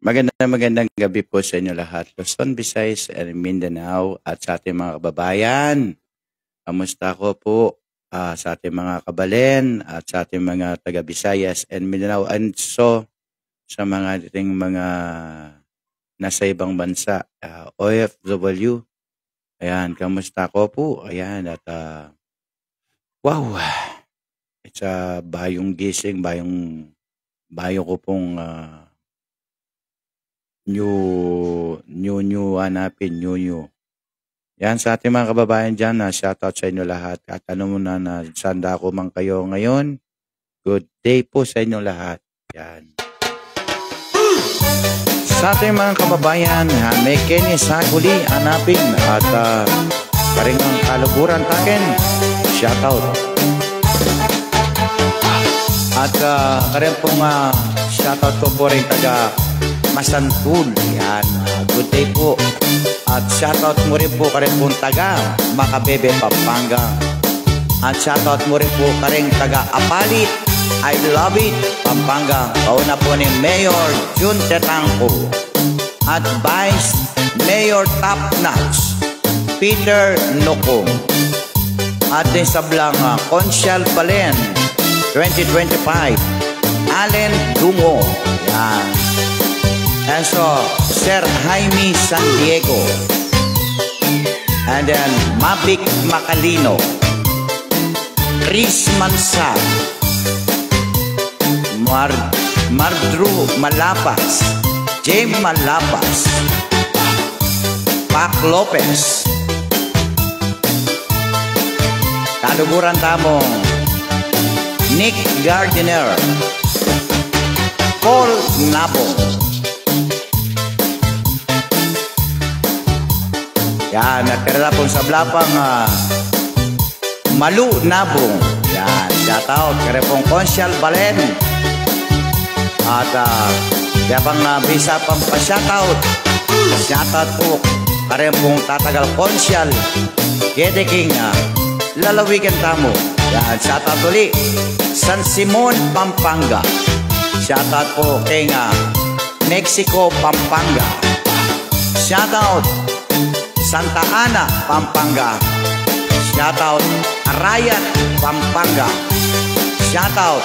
Magandang gabi po sa inyo lahat. Luzon, Visayas, and Mindanao at sa ating mga kababayan. Kamusta ko po sa ating mga kabalen at sa ating mga taga Visayas and Mindanao and so sa mga ating mga nasa ibang bansa, OFW. Ayan, kamusta ko po? Ayan, at wow, it's bayong gising, bayong ko pong new hanapin, new. Yan sa ating mga kababayan dyan, shoutout sa inyo lahat. At ano muna na sanda ko man kayo ngayon. Good day po sa inyo lahat. Yan. Sa ating mga kababayan, may Kenny Saguli hanapin at karingang kaluguran takin. Shoutout. At karin pong shoutout ko po rin taga Masantul. Yan. Good day po. At shoutout mo rin po karin pong taga Makabebe, Pampanga. At shoutout mo rin po karin taga Apalit. I love it, Pampanga. Kauna po ni Mayor Jun Tetangco. At Vice Mayor Top Notch Peter Noko. At din sa Blanga, Conchal Balen 2025 Allen Dungo. Yan. And so, Sir Jaime San Diego. And then, Mavic Macalino. Chris Mansa. Mardru Malapas. James Malapas. Pac Lopez. Kaluguran tamong Nick Gardiner. Paul Nabong. Yan, natira po sa Blapang Malu Nabong. Yan, shoutout. Kaya pong Conchal Balen. At kaya pang bisa pang pa-shoutout. Shoutout po. Kaya pong tatagal Conchal. Kede King lalawigan tamo. Yan, shoutout ulit. San Simon, Pampanga. Shoutout po King Mexico, Pampanga. Shoutout Santa Ana, Pampanga. Shoutout Arayat, Pampanga. Shoutout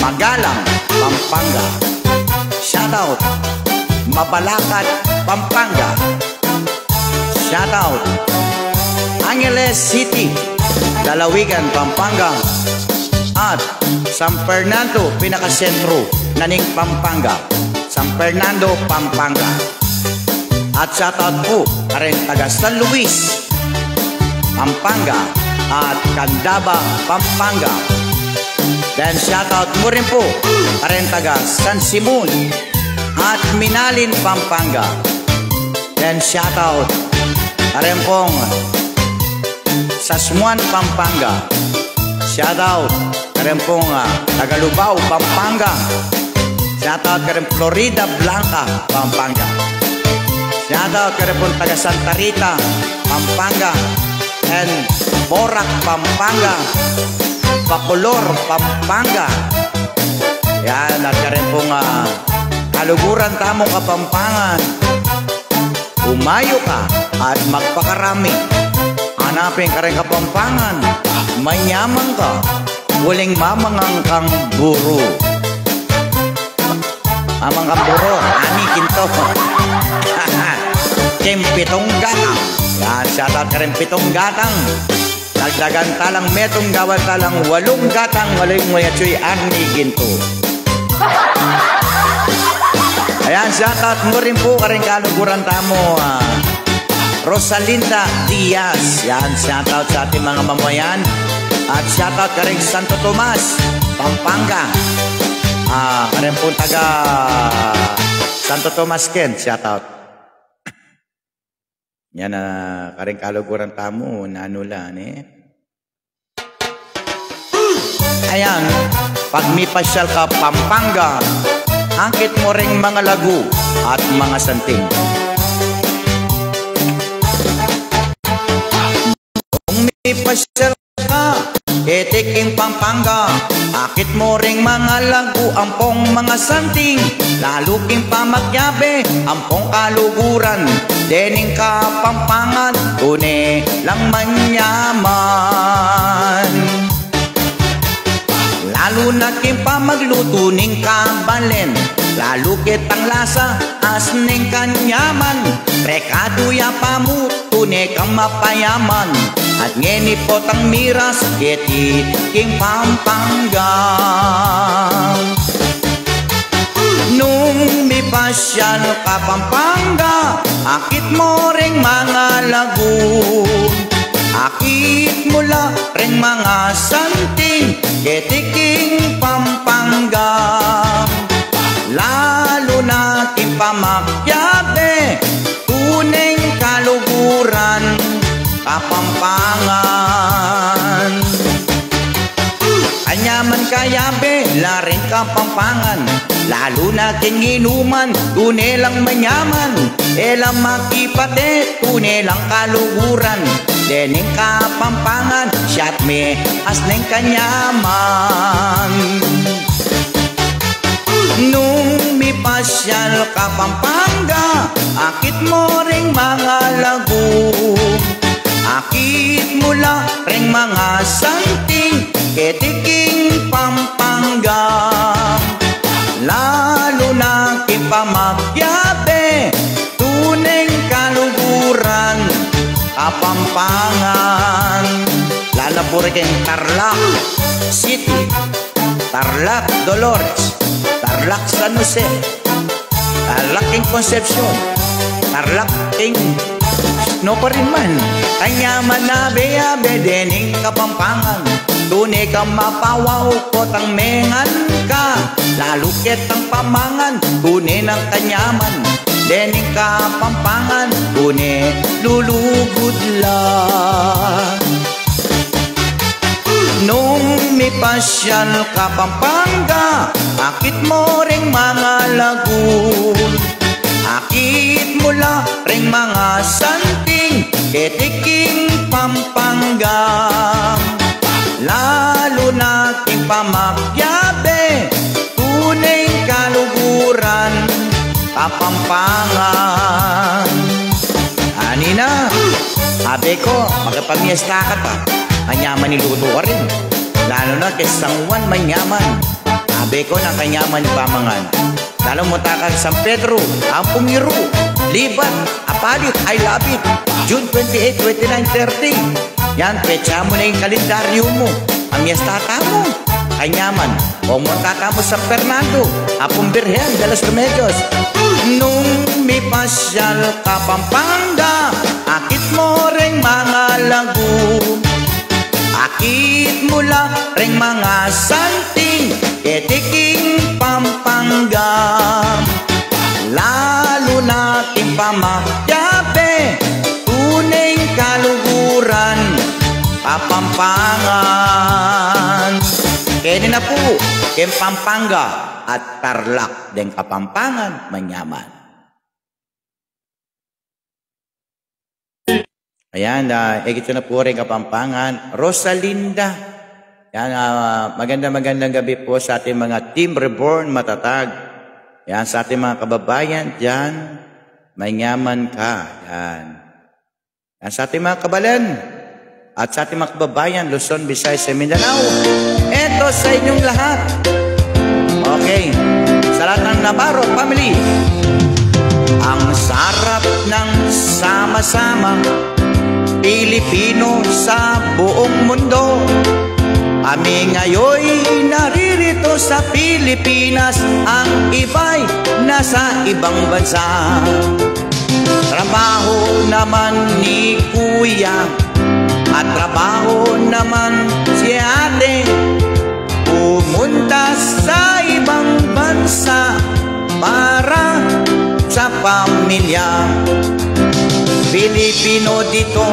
Magalang, Pampanga. Shoutout Mabalacat, Pampanga. Shoutout Angeles City, Lalawigan, Pampanga. At San Fernando, pinakasentro, Naning, Pampanga. San Fernando, Pampanga. At shoutout po karin taga San Luis, Pampanga at Candaba, Pampanga. Then shoutout mo rin po karin taga San Simon at Minalin, Pampanga. Then shoutout karin pong Sasmuan, Pampanga. Shoutout karin pong taga Lubao, Pampanga. Shoutout karin Florida Blanca, Pampanga. Shoutout kaya po taga Santa Rita, Pampanga, and Borac, Pampanga, Bacolor, Pampanga. Yan, at kaya po kaluguran tamong Kapampangan. Umayo ka at magpakarami. Hanapin ka rin Kapampangan. Manyaman ka, waling mamangang kang buro. Amang kang buro, ani kinto. Kim Pitong Gatang. Yan, shoutout ka rin Pitong Gatang. Dagdagan talang metong gawal talang 8 gatang. Walang mayachoy ani ginto. Ayan, shoutout mo rin po ka rin kaluguran tamo Rosalinda Diaz. Yan, shoutout sa ating mga mamayan. At shoutout ka rin Santo Tomas, Pampanga. Ka rin po taga Santo Tomas Ken, shoutout. Yan karing kaluguran tamo na anulan Ayan, pag may pasyal ka Pampanga, angkit mo ring mga lagu at mga santing. Kung may pasyal ka, etiking Pampanga. Kapampanga. Akit mo ring mga lagu, ampong mga santing, lalo king pamakyabe, ampong kaluguran. Dening Kapampangan, tune lang manyaman. Lalo na king pamagluto ning kabalen, lalo kitang lasa as ning kanyaman. Rekado ya pamu, tune kang mapayaman. At ngenipot ang miras, kiti king Pampanga. Nung may pasyal Kapampanga, akit mo ring mga lagu, akit mula ring mga santing, ketiking Pampanga. Lalo na king pamakyabe, tuneng kaluguran, Kapampangan. Anyaman kayabe, laring Kapampangan, lalo na king inuman, tune lang manyaman. Elang makipate, tune lang kaluguran. Dening Kapampangan, shot me as ning kanyaman. Nung may pasyal Kapampanga, akit mo ring mga lagu, akit mula ring mga santing, ketiking Pampanga. Lalo na king pamakyabe, tuneng kaluguran, Kapampangan. Lalaburi keng Tarlac City, Tarlac Dolores, Tarlac San Jose, Tarlac king Concepcion, Tarlac king no pa rin man. Kanyaman na beyabe, dening Kapampangan, tune kang mapawaw kotang mengan ka. Lalo kitang pamangan, tune ng kanyaman. Dening Kapampangan, tune lulugod lang. Nung may pasyal Kapampanga, akit mo ring mga lagu, akit mula ring mga santing, ketiking Pampanga. Lalo na king pamakyabe, tuneng kaluguran, Kapampangan. Anina, sabi ko, makipag-miesta ka pa, manyaman niluto ka rin. Lalo na kay San Juan manyaman, sabi ko na kanyaman ni Pamangan. Lalo mo takang San Pedro, Ampungiru, Libat, Apalit, I love it. June 28, 29, 30. Yan, pecha mo na yung kalendaryo mo. Ang miestata mo, kanyaman. O montata mo San Fernando, Apong Birhen de los Remedios. Nung may pasyal Kapampanga, akit mo ring mga lagu, akit mula ring mga santing, ketiking Pampanga. Lalo na king pamakyabe, tuneng kaluguran, Kapampangan. Kaya na po, king Pampanga at Tarlac deng Kapampangan manyaman. Ayan, ito na po rin Kapampangan. Rosalinda. Yan, magandang gabi po sa ating mga Team Reborn matatag. Yan, sa ating mga kababayan dyan, manyaman ka. Yan. Yan, sa ating mga kabalan at sa ating mga kababayan, Luzon, Visayas, Mindanao. Ito sa inyong lahat. Okay. Sa lahat ng Navarro family. Ang sarap ng sama-sama Pilipino sa buong mundo. Kami ngayoy naririto sa Pilipinas, ang iba'y nasa ibang bansa. Trabaho naman ni Kuya at trabaho naman si Ate, pumunta sa ibang bansa para sa pamilya. Pilipino dito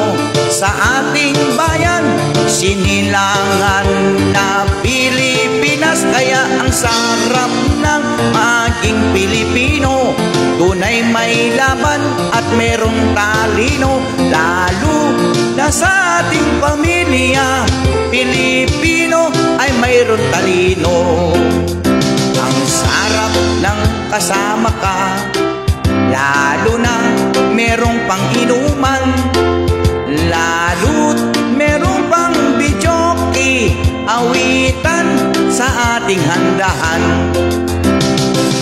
sa ating bayan, sinilangan na Pilipinas, kaya ang sarap ng maging Pilipino. Tunay may laban at merong talino, lalo na sa ating pamilya. Pilipino ay mayroon talino. Ang sarap ng kasama ka, lalo na merong pang inuman, lalo't merong pang bijoki, awitan sa ating handahan.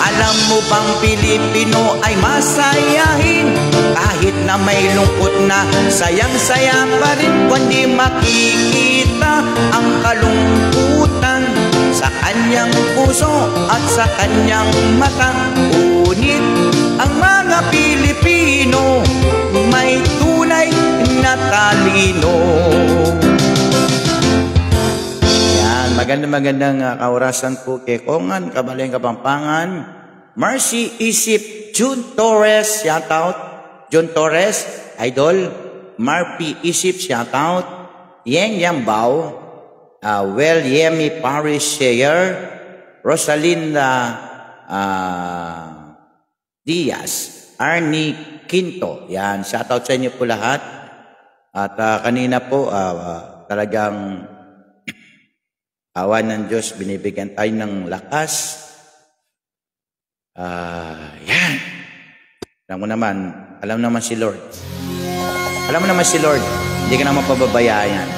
Alam mo bang Pilipino ay masayahin, kahit na may lungkot na sayang-saya pa rin kundi makikita ang kalungkutan sa kanyang puso at sa kanyang mata. Ngunit ang mga Pilipino may tunay na talino. Yan, magandang kaurasan po kay Kongan, Kabaleng Kapampangan, Mercy Isip, June Torres, shout out. June Torres, idol. Marpy Isip, shout out. Yeng Yambao, Yemi Paris Sheyer, Rosalinda Diaz, Arnie Quinto. Yan, shout out sa inyo po lahat. At kanina po, talagang awa ng Diyos, binibigyan tayo ng lakas. Yan. Alam naman si Lord. Alam mo naman si Lord, hindi ka naman pababayaan.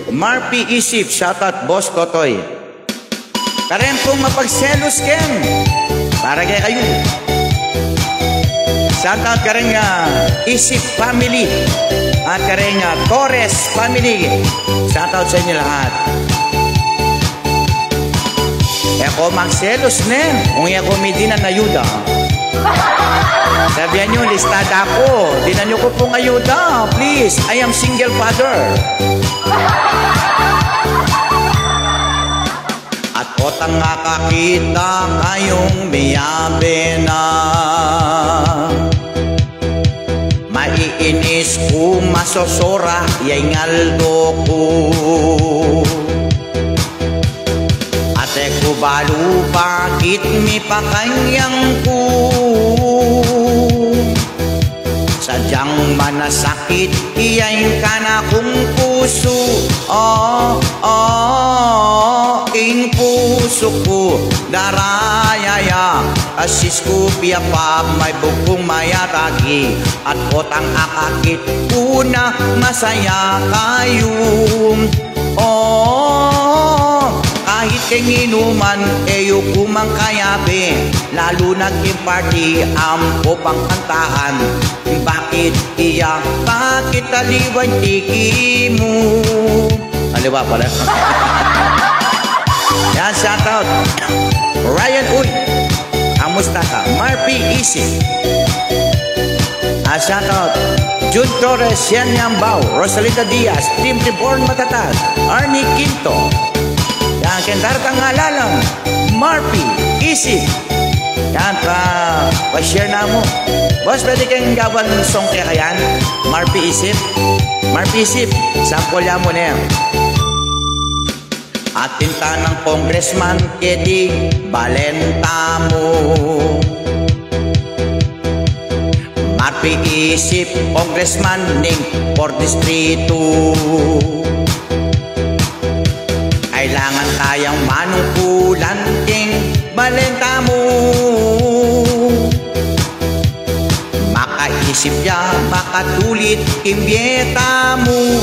Marpy Isip, shoutout Boss Totoy. Karen pong mapagselos ken, para kay kayo. Shoutout ka rin Isip family at ka rin Torres family. Shoutout sa inyo lahat. Eko magselos nen, kung ako may dinan na ayuda. Sabihan nyo, listada ako. Dinan nyo ko pong ayuda. Please, I am single father. At otang nakakita kayong miyabe na. Maiinis ko, masosora, yay ngaldo ko. Ate ko balo, bakit mi pakanyang ko? Sadyang manasakit, iyayin ka na kung puso. In puso ko, darayaya. Asis ko piyapa, may bukong mayatagi. At otang akakit, una masaya kayo. Kahit kay inuman, eyo kumang kayabe. Lalo naging-party, ampo pang kantahan. Bakit iya, bakit aliwan tiki mo? Aliwa pala. Yan, shoutout. Ryan Uy, kamusta ka? Marpy Isip. Shoutout. June Torres, Yan Yambao, Rosalinda Diaz, Team Reborn Matatas, Arnie Quinto. Yan, kendar kang ngalalang, Marpy Isip. Yan, pa-share na mo. Boss, pwede kang gawan ng song kaya yan? Marpy Isip. Marpy Isip, sample yan mo na yan. At tinta ng Congressman Kedi Balenta mo. Marpy Isip, Congressman ning 4 Distrito. Kailangan tayong manungkulan king Balenta mo. Makaisip ya, makatulit kimbyeta mo.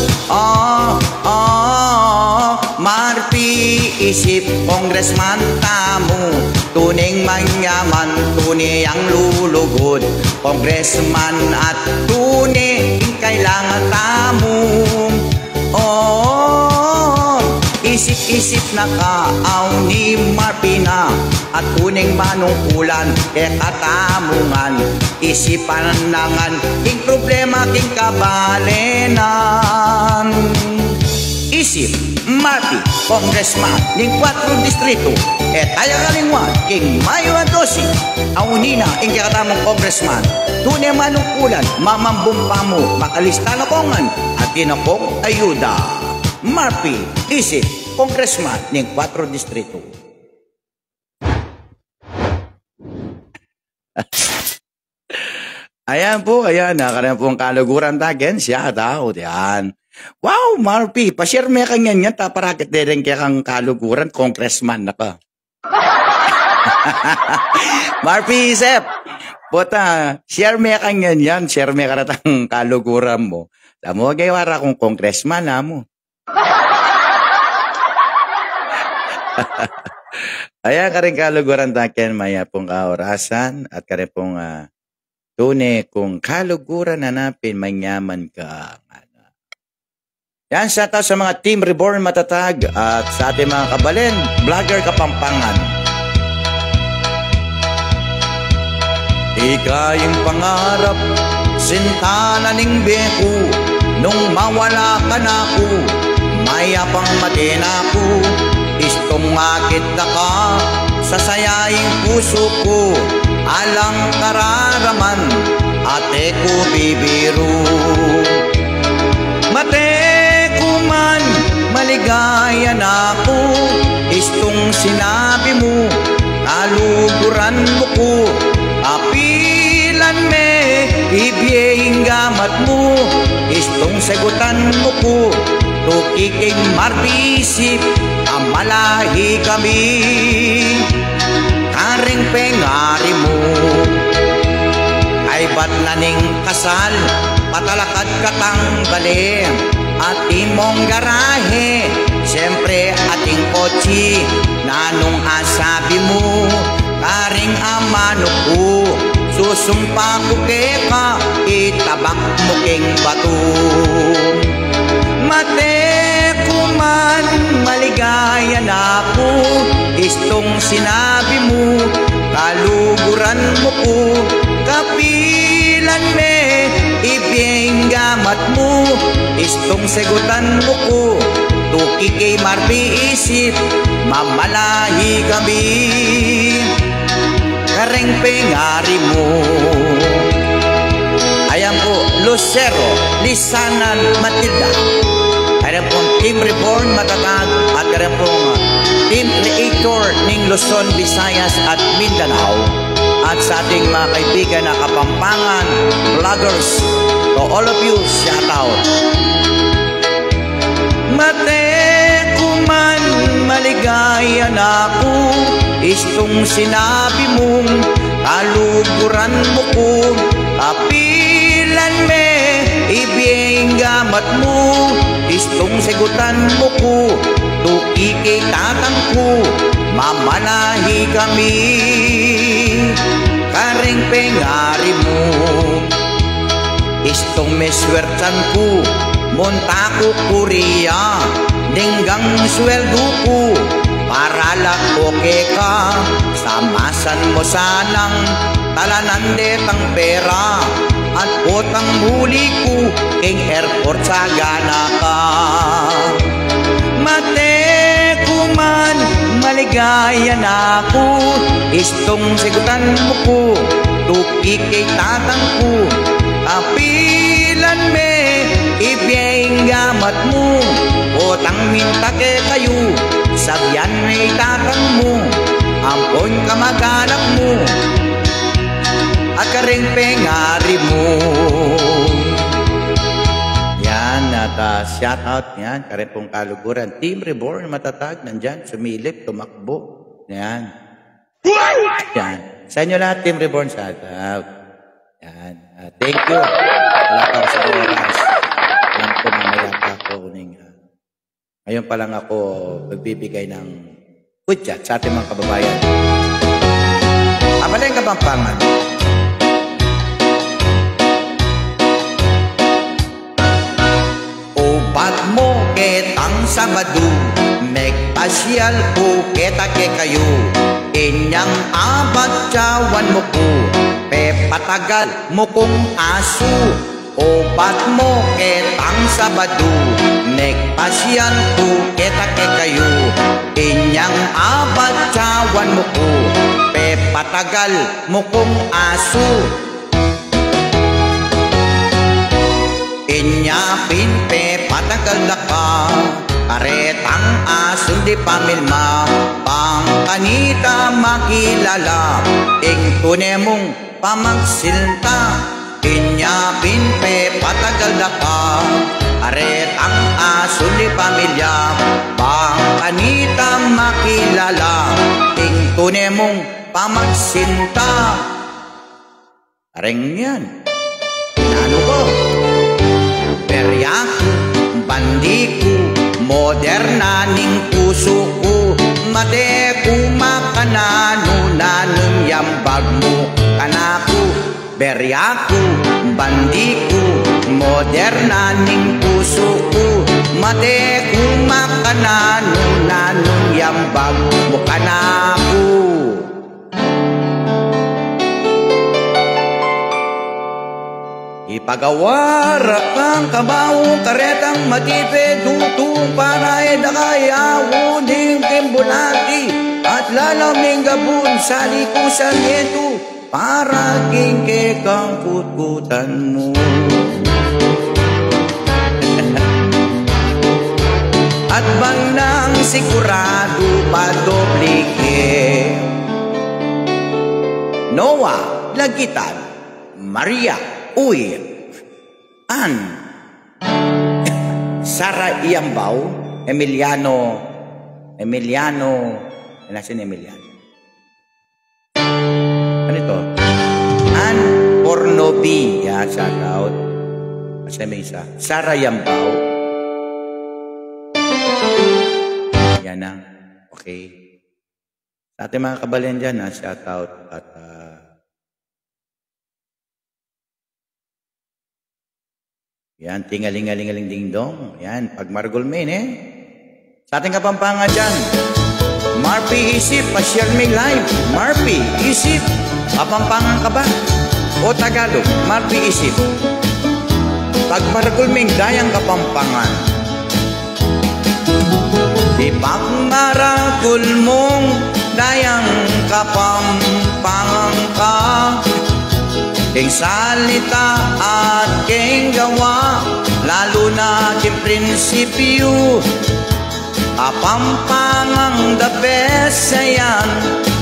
Marpy Isip, Congressman tamo. Tuning manyaman, tunay ang lulugod. Congressman at tunay, kailangan tamo. Isip-isip na kaaw ni Marpy na. At tuning manungkulan, e katamungan. Isipan nangan, king problema, king kabalenan. Isip, Marpy, Congressman, ning 4 Distrito. E tayo kalingwan, king Mayo Adosi. Aunina, ing kakatamong Congressman. Tunay manungkulan, mamambong pa mo. Makalista na kongan, at tinakong ayuda. Marpy Isip, Congressman, ning 4 Distrito. Ayan po, ayan. Kaya pong kaluguran tagen siya. Yan. Wow, Marpy, pa-share mo kang yan taparakit din kaya kang kaluguran, congressman na ka. Marpy, Sep, puta, share mo kang yan, share mo ka natang kaluguran mo. Tamo, gayawara kong congressman na mo. Ayan ka rin kaluguran takin, maya pong kaorasan at ka rin pong tune kung kaluguran hanapin, manyaman ka. Yan, shout out sa mga Team Reborn Matatag at sa ating mga kabalin, vlogger Kapampangan. Ika'y pangarap, sinta na ning beku, nung mawala ka na ko, mayapang matin ako, istong akit na ka, sasayaing puso ko, alang kararaman, ate ko bibiro. Mate ko man, maligaya na ako, istong sinabi mo, kaluguran mo ko, apilan me, ibiyeng gamat mo, istong sagutan mo ko, tukiking marbisip, amalahi kami, karing pengari mo. Ay ba't naning kasal, patalakad katanggali, at imong garahe, siyempre ating kotsi, nanong asabi mo, karing amano ko, susumpa ko keka, itabak mo king bato. Mate ko man, maligaya na ako, istong sinabi mo, kaluguran mo ko, kapilan me, ibiyeng gamat mo, istong segutan mo ko, tuki kay Marpy isip, mamalahi kami, kareng pengari mo. Ayan po, Lucero, Lisanan, Matilda. Ayan pong Team Reborn Matatag at ayan pong Team Creator ng Luzon, Visayas at Mindanao. At sa ating mga kaibigan na Kapampangan, vloggers, to all of you, shout out. Mate ko man, maligaya na ako, istong sinabi mong, kaluguran mo ko, kapilan me, ibiyeng gamat mo, istong segutan mo ko, tuki kay tatang ko, mamalahi kami, karing pengari mo, istong meswertan ko, monta ko Korea, ninggang sweldo ko, para lang okay ka, samasan mo sanang talanan detang pera, at potang muli ko, king airport sa gana ka. Mate ko man, maligaya na ako, istong sigutan mo ko, tuki kay tatang ko, kapilan me, ibiyeng gamat mo, potang minta ke kayo, sabyan may tatang mo, ampon kamag-anak mo, at karing pengari mo. Yan, at shout out yan, karing pong kaluguran. Team Reborn Matatag, nandyan, sumilip, tumakbo. Yan. Yan. Sa inyo lahat, Team Reborn, shout out. Yan. Thank you. Wala kang sa oras. Alam ko mamaya pa ako. Ngayon pa lang ako magbibigay ng good chat sa ating mga kababayan. Abaleng Kapampangan. Upat mo ketang Sabado, megpasyal ko kita ke kayo, inyang abat cawan mo ko, pepatagal mo kong aso. Upat mo ketang Sabado, megpasyal ko kita ke kayo, inyang abat cawan mo ko, pepatagal mo kong aso. Inyapin pe patagal na ka, karetang asun di pamilma, pang kanita makilala, ing tunay mong pamagsilta. Inyapin pe patagal na ka, Aret ang aso ni pamilya, bang kanita makilala, ting tunay mong pamagsinta. Areng yan, inano ko, peryak, bandiku, moderna ning puso ko, mate ko makanano, nanong yambag mo, kanaku, beryaku, bandiku, moderna ning puso ko, mate ko makanano, nanong yambag mo, kanaku. Ipagawar kang kabaw, karetang matipe, dutong para edakayaw, ding kimbulati, at lalaming gabun sa likusan nito, para kingke kang kutkutan mo. At bang nang sigurado padoblike, Noah, Lagitan, Maria, Uy, An, Sara Iambao, Emiliano, nasin Emiliano? Ano ito? An Pornobi, yan, shout out. Kasi may isa. Sara Iambao. Yan na, okay. Sa ating mga kabalian dyan, shout out at yan, tingaling-aling-aling ding-dong. Yan, pagmargulmin Sa ating Kapampangan dyan, Marpy isip, pa-share me live. Marpy isip, Kapampangan ka ba? O Tagalog, Marpy isip. Pagmargulming dayang Kapampangan. Ipagmaragul mong dayang Kapampangan ka, king salita at king gawa, lalo na king prinsipyo. Kapampangang the best sayan,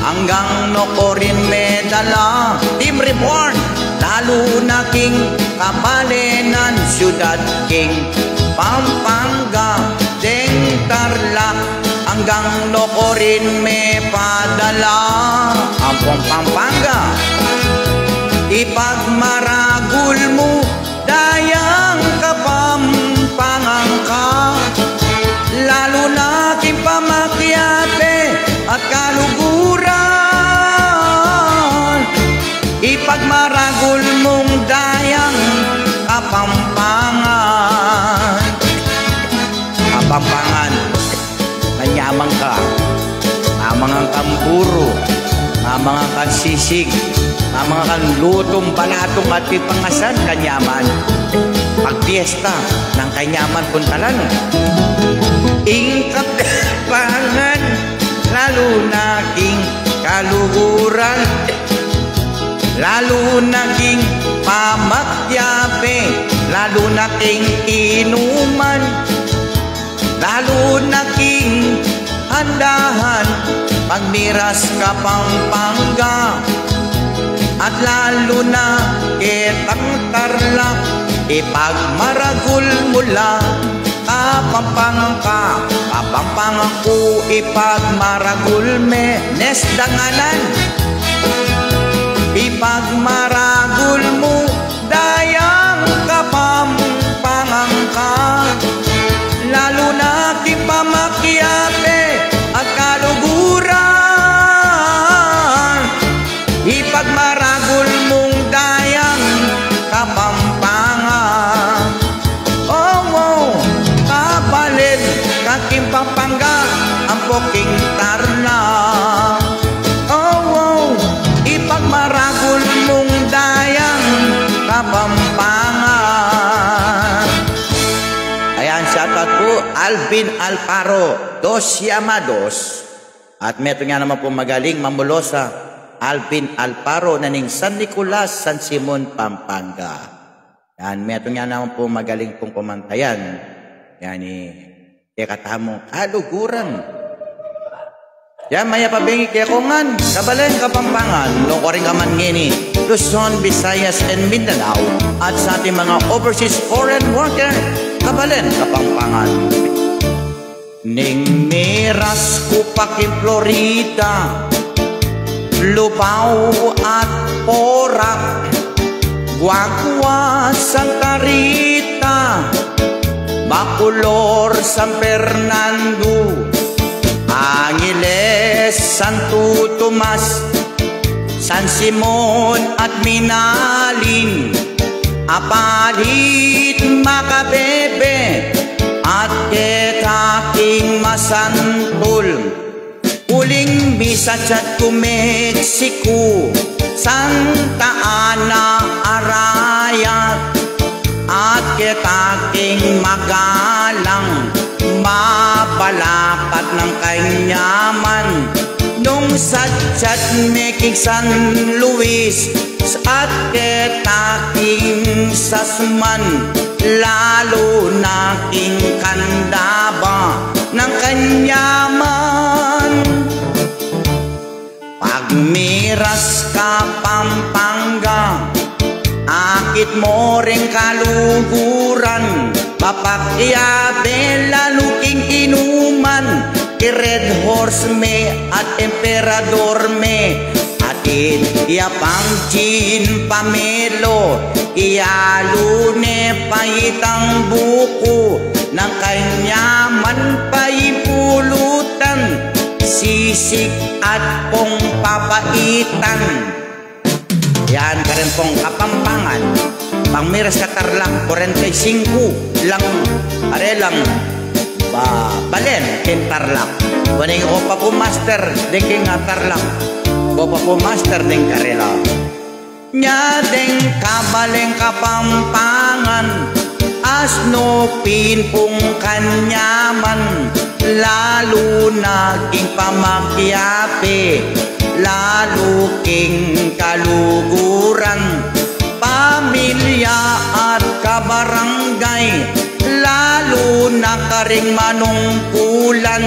hanggang no ko rin medala. Team Reborn, lalo na king kapalinan, syudad king Pampanga, ding Tarlac, hanggang no ko rin may padala. Ampong Pampanga, ipagmaragul mo dayang Kapampangan ka, lalo na king pamakyate at kaluguran. Ipagmaragul mong dayang Kapampangan. Kapampangan, kanyamang ka, amangang kamburo, amangang kansisig, mga kanlutong balatong at pipangasan kanyaman, pagpiesta ng kanyaman puntalan, ingkap pangan, lalo na king kaluguran, lalo na king pamakyape, lalo na king inuman, lalo na king handahan, pagmiras Kapampangan. At lalo na kitang Tarlac, ipagmaragul mula Kapampangan ka, Kapampangan ko, ipagmaragul me nesdanganan. Ipagmaragul mo dayang Kapampangan ka, lalo na kipamakyate at kaluguran. Ipagmaragul mong dayang Kapampangan. Oh, kapalit kaking Pampanga, ang poking Tarlac. Oh, ipagmaragul mong dayang Kapampangan. Ayan, shoutout po, Alvin Alparo, Dos Llamados. At meron nga naman po magaling, Mamulosa, Alvin Alparo na ning San Nicolas, San Simon, Pampanga. Yan, meron nga naman po magaling pong kumantayan. Yan katamong kaluguran. Yan, maya pabingi kaya kongan, Kabalen, Kapampangan, Lokoring Amangini, Luzon, Visayas, and Mindanao. At sa ating mga overseas foreign worker, Kabalen, Kapampangan. Ning miras ko paking Florida, lupaw at porak, Guagua, Santa Rita, Bacolor, San Fernando, Angeles, Santo Tomas, San Simon at Minalin, Apalit, Makabebe, at Ketaking Masantol, Uling Misa Chatco, Mexico, Santa Ana, Arayat, at Ketaking Magalang, mapalapat ng Kainyaman, nung Sadyat Meking San Luis, at Ketaking Sasman, lalo na king Kandaba ng Kanyaman. Pagmiras ka Pampanga, akit mo ring kaluguran, Papakyabe lalo king inuman, Red Horse me at Emperador me, atin yapang Gin Pamelo, iyalune pahitang buko, ng Kanyaman paipulutan, sisig at pong papaitan. Yan ka rin pong Kapampangan. Pangmiras ka Tarlac, 45 lang, are lang, Balen, king Tarlac. Waning ko pa po master, din king Tarlac. Ko pa po master din karela. Nya ding kabaleng Kapampangan, asno pinpong Kanyaman, lalo na king Pamakyape, lalo king kaluguran, pamilya at kabarangay, lalo na karing manungkulan,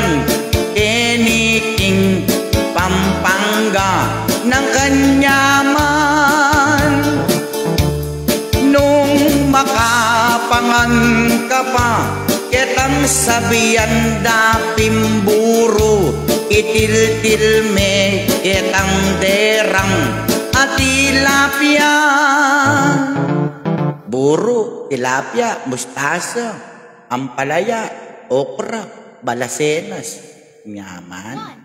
kiniking Pampanga ng Kanyaman. Nung makapangan ka pa, ketang sabihan dapim buro, itil-til me ketang derang at tilapia. Buro, tilapia, mustasa, ampalaya, okra, balasenas, nyaman.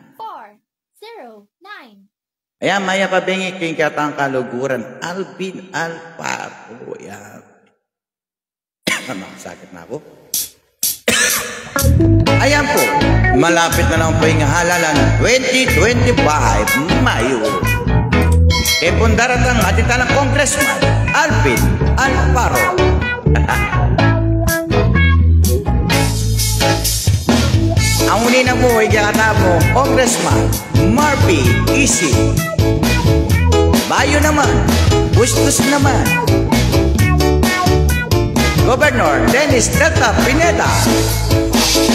1409. Ayan, maya pabingi king katang kaluguran, Alvin Alparo. Ayan. Sakit na ako. Ayan po, malapit na lang po yung halalan 2025 Mayo. Kaya po daratang ating talang Congressman Alvin Alparo. Ang uni na po ay kakata po Congressman Marby Isi. Bayo naman, Bustos naman, Governor Dennis Tata Pineda.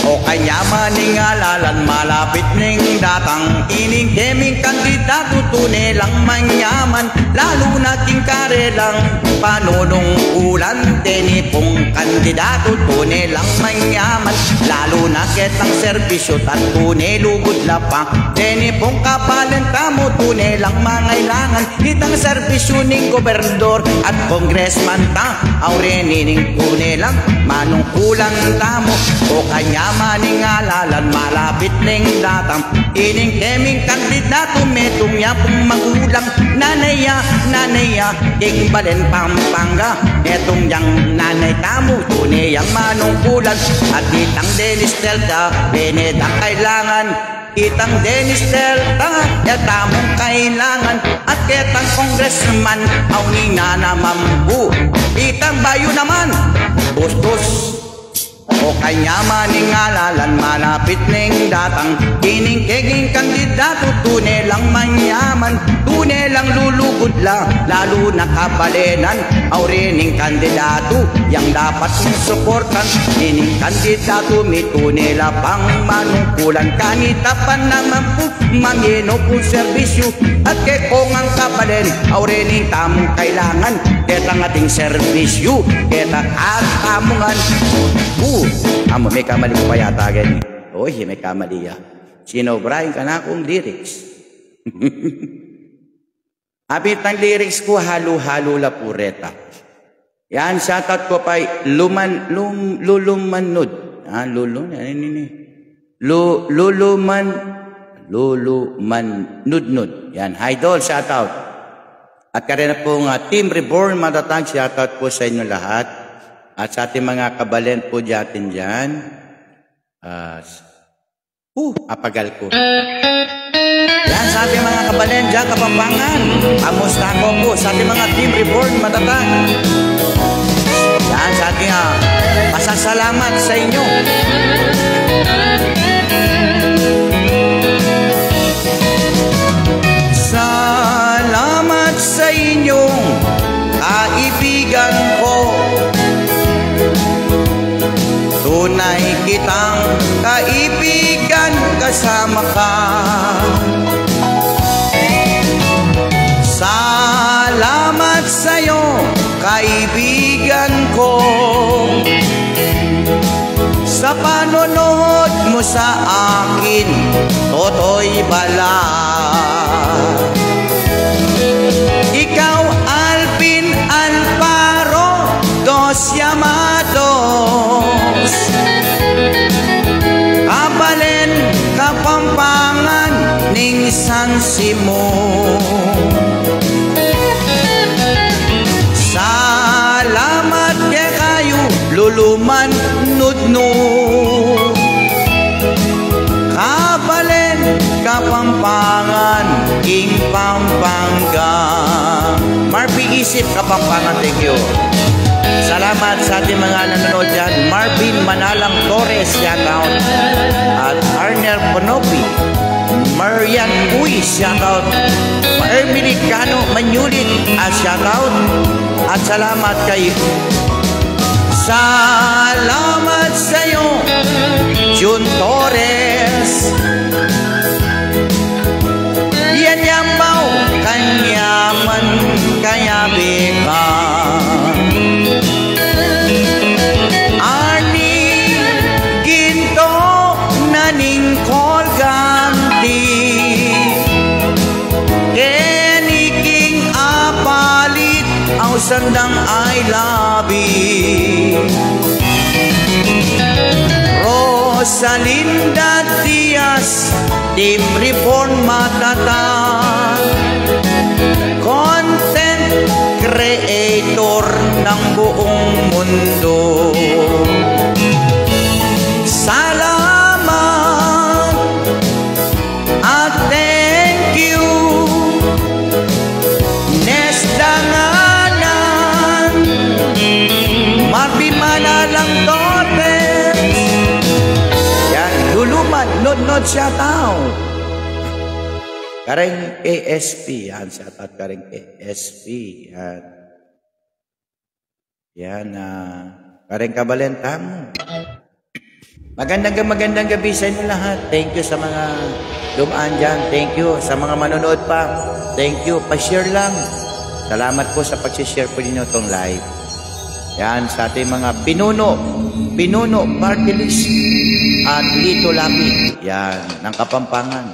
O Kanyaman ning alalan, malapit ning datang, ining deming kandidato, tunay lang manyaman, lalo na king karelang panunungkulan, tenipong kandidato, tunay lang manyaman, lalo na ketang serbisyo at tunay lugod lapang, tenipong kapalan tamo, tunay lang mangailangan, kitang serbisyo ning gobernador at congressman ta, aurenining tunay lang manungkulan tamo. O Kanyaman ning alalan, malapit ning datang, ining keming kandidato, metong yapong magulang, nanaya, king Balen Pampanga, etong yang nanay tamo, tunay ang manungkulan, at kitang Dennis Delta, Pineda kailangan, kitang Dennis Delta, tamong kailangan, at kitang congressman, auni na namambu, kitang Bayo naman, Bustos o kanya maning ngalalan malapit ning datang kining keging kandidato tunay lang manyaman tunay lang lulugod lang lalo na kabalenan aurining kandidato yang dapat susuportan kining kandidato may tunay lapang manungkulan kanitapan naman po mangino po serbisyo at kay kong ang kabalen aurining tamong kailangan ketang ating serbisyo ketang at tamungan amo may kamali ko pa yata ganyan. Oy, may kamali ya. Sinobrahin ka na akong lyrics. Abit ng lyrics ko, halo-halo la pureta. Yan, shoutout ko pa, lulumannud. Lulumannud. Yan, idol, shoutout. At karena pong Team Reborn Matatag, shoutout po sa inyo lahat. At sa ating mga kabalen po dyatin dyan, apagal ko. Yan sa ating mga kabalen dyan, Kapampangan. Kamusta ako po sa ating mga Team Reborn Matatag. Yan sa ating pasasalamat sa inyo. Salamat sa inyong kaibigan ko. Tunay kitang kaibigan kasama ka. Salamat sa'yo, kaibigan ko, sa panonood mo sa akin, Totoy Bala. Ikaw, Alvin Alvaro Dos Llamados, kabalen Kapampangan ning San Simon. Salamat kay kayo luluman nudno, kabalen Kapampangan king Pampanga. Marpi Isip Kapampangan, thank you. Salamat sa ating mga nanonood dyan. Marvin Manalang Torres, shoutout. At Arner Ponopi, Marian Uy, shoutout. Emily Cano Manyulit, shoutout. At salamat kayo. Salamat sa'yo, Jun Torres. Yan yampaw, kanyaman, kayabikan. Arnie Ginto naning Colganti, Keniking apalit ang sandang I love you. Rosalinda Diaz, Team Reborn Matatag, content creator ng buong mundo. Salamat at thank you, Nesdanganan, Marvin Manalang Torres. Yan, luluman, nod-nod shoutout. Kareng ASP, yan, shoutout Kareng ASP, yan. Yan, Kareng Kabalenta mo. Magandang gabi sa inyo lahat. Thank you sa mga dumaan dyan. Thank you sa mga manonood pa. Thank you. Pa-share lang. Salamat po sa pag-share po ninyo itong live. Yan, sa ating mga pinuno, party list, at Lito Lapid. Yan, ng Kapampangan.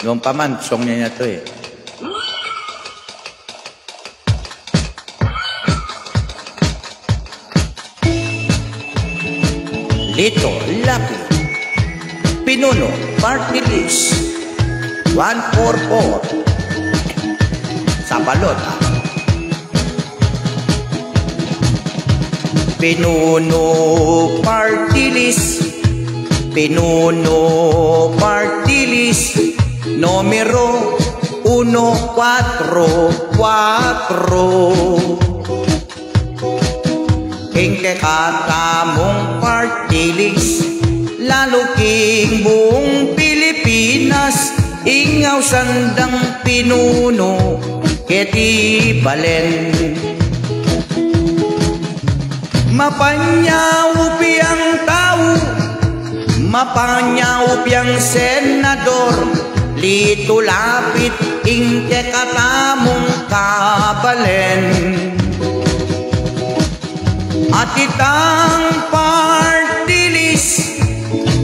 Noong pa man, song niya to eh. Lito Lapid, Pinuno, Party List, 144, sa balot. Pinuno Party List, Pinuno Party List, numero 144. King katamong party list. Lalo king buong Pilipinas, ingaw sandang pinuno, keti balen. Mapanyaupi ang tao, mapanyaupi ang senador, lito lapit ingke katamong kabalen. At itang party list,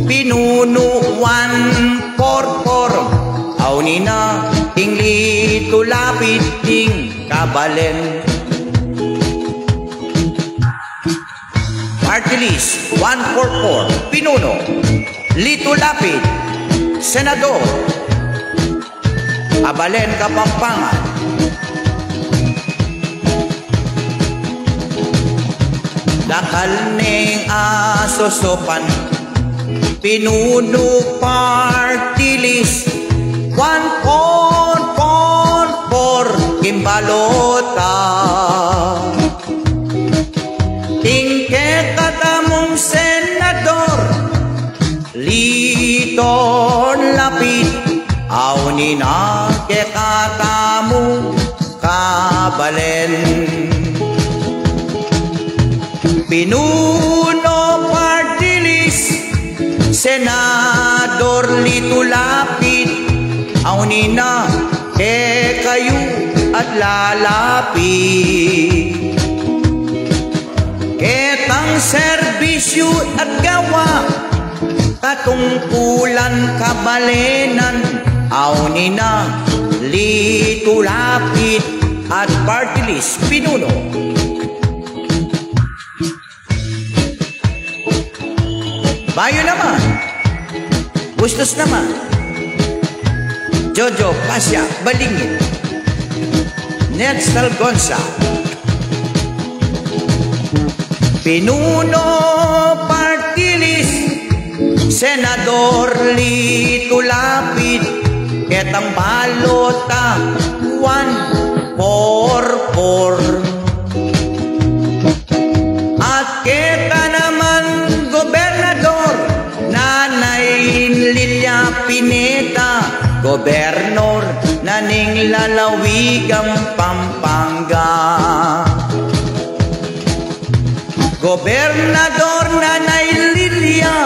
pinuno 144, awni na ingli tulapit ting kabalen. Party list 144, pinuno Lito Lapid, senador, Abalen, Kapampangan. Dakal ning asosopan, pinuno party list 144, Kimbalota. Tingke katamong senador, Lito Lapid, awni na ke katamong kabalen. Pinuno party list, senador Lito Lapid, awni na ke kayo at lalapit. Ketang serbisyo at gawa, katungkulan kabalenan, awni na Lito Lapid at party list pinuno. Bayo naman, Bustos naman, Jojo Pasya Balingit, Netstal Gonza, pinuno party list, senador Lito Lapid, ketang balota 144. At keta naman gobernador Nanay Lilia Pineda, gobernor naning lalawigang Pampanga. Gobernador Nanay Lilia,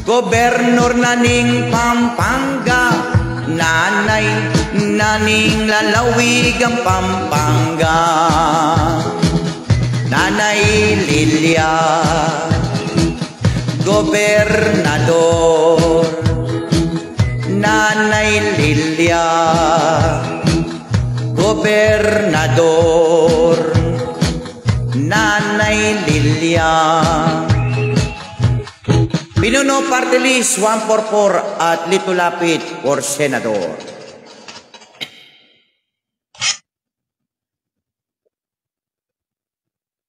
gobernor naning Pampanga, nanay naning lalawigang Pampanga. Nanay Lilia, gobernador. Nanay Lilia, gobernador. Nanay Lilia. Pinuno party list 144 at Lito Lapid for senador.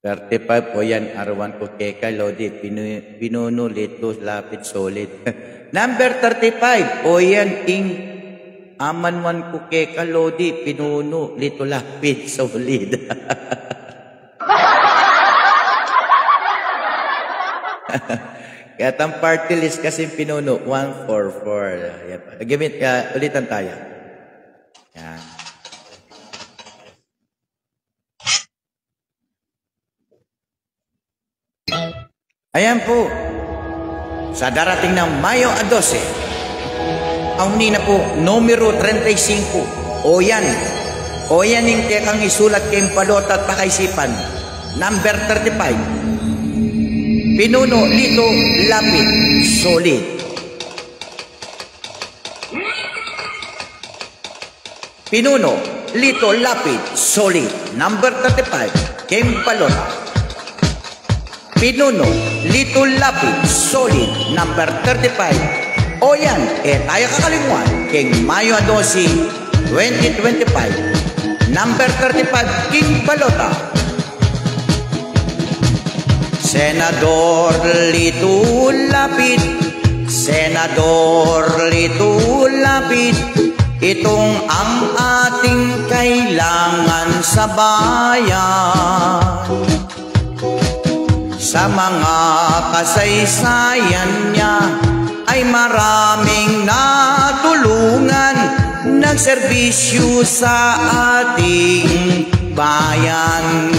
$35 po yan, Arwan Kukeka, Lodi, pinuno Lito Lapid solid. Number 35 po yan, King Amanwan Kukeka, Lodi, pinuno Lito Lapid solid. Kaya ang party list kasi pinuno 144. Yan. Gamit ka, ulitan tayo. Yan. Ayan po, sa darating ng Mayo 12, ang nina po, numero 35, o yan yung tekang isulat kayong palota at pakaisipan, number 35, pinuno Lito Lapid solid. Pinuno Lito Lapid solid, number 35, kayong palota. Pinuno Lito Lapid solid, number 35. O yan, tayo kakalimuan King Mayo 12, 2025, number 35, King Balota. Senador Lito Lapid, Senador Lito Lapid, itong ang ating kailangan sa bayan. Sa mga kasaysayan niya ay maraming natulungan, nagserbisyo sa ating bayan.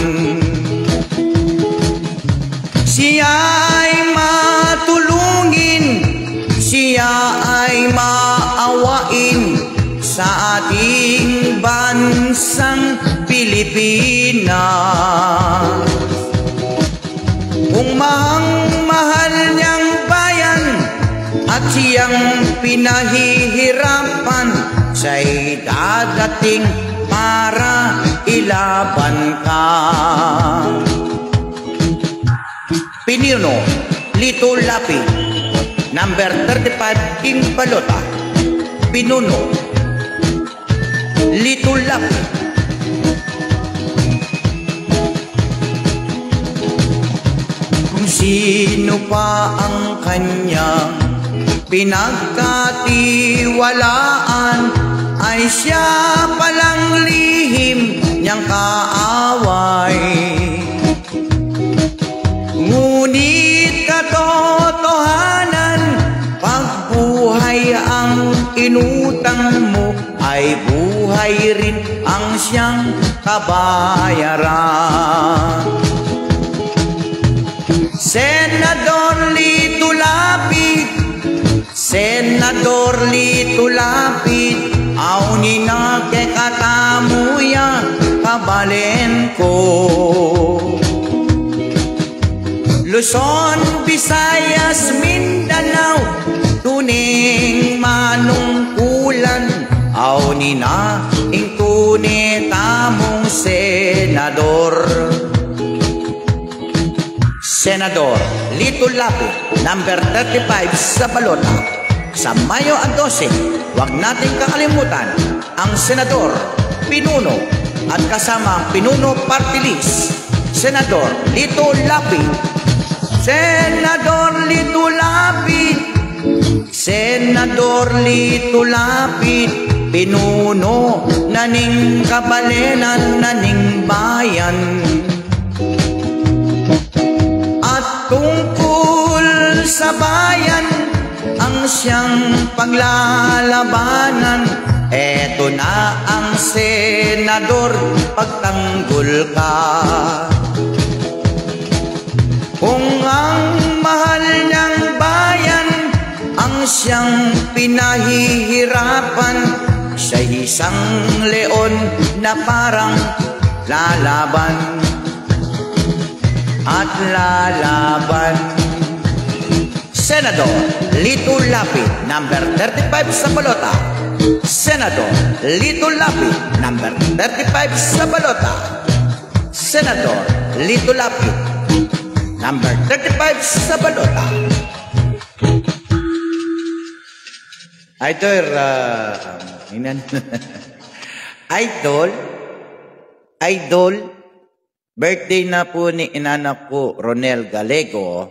Siya ay matulungin, siya ay maawain sa ating bansang Pilipinas. Kung mahal niyang bayan at siyang pinahihirapan, siya'y dadating para ilaban ka. Pinuno Lito Lapid, number 35, King Balota. Pinuno Lito Lapid. Kung sino pa ang kanyang pinagkatiwalaan, ay siya palang lihim niyang kaaway. Ngunit katotohanan, pag buhay ang inutang mo, ay buhay rin ang siyang kabayaran. Senador Lito Lapid, Senador Lito Lapid, auni na ke katamuya kabalen ko. Luzon, Visayas, Mindanao, tuning manungkulan, auni na ing tuni tamong senador. Senador Lito Lapid, number 35 sa balota. Sa Mayo 12, huwag nating kakalimutan ang Senador Pinuno at kasama ang Pinuno Party List, Senador Lito Lapid. Senador Lito Lapid, Senador Lito Lapid, pinuno naning kabalenan naning bayan. At tungkol sa bayan ang siyang paglalabanan, eto na ang senador, pagtanggol ka. Kung ang mahal niyang bayan ang siyang pinahihirapan, siya'y isang leon na parang lalaban at lalaban. Senador Lito Lapid, number 35 sa balota. Senador Lito Lapid, number 35 sa balota. Senador Lito Lapid, number 35 sa balota. Idol, birthday na po ni inanak ko, Ronel Galego,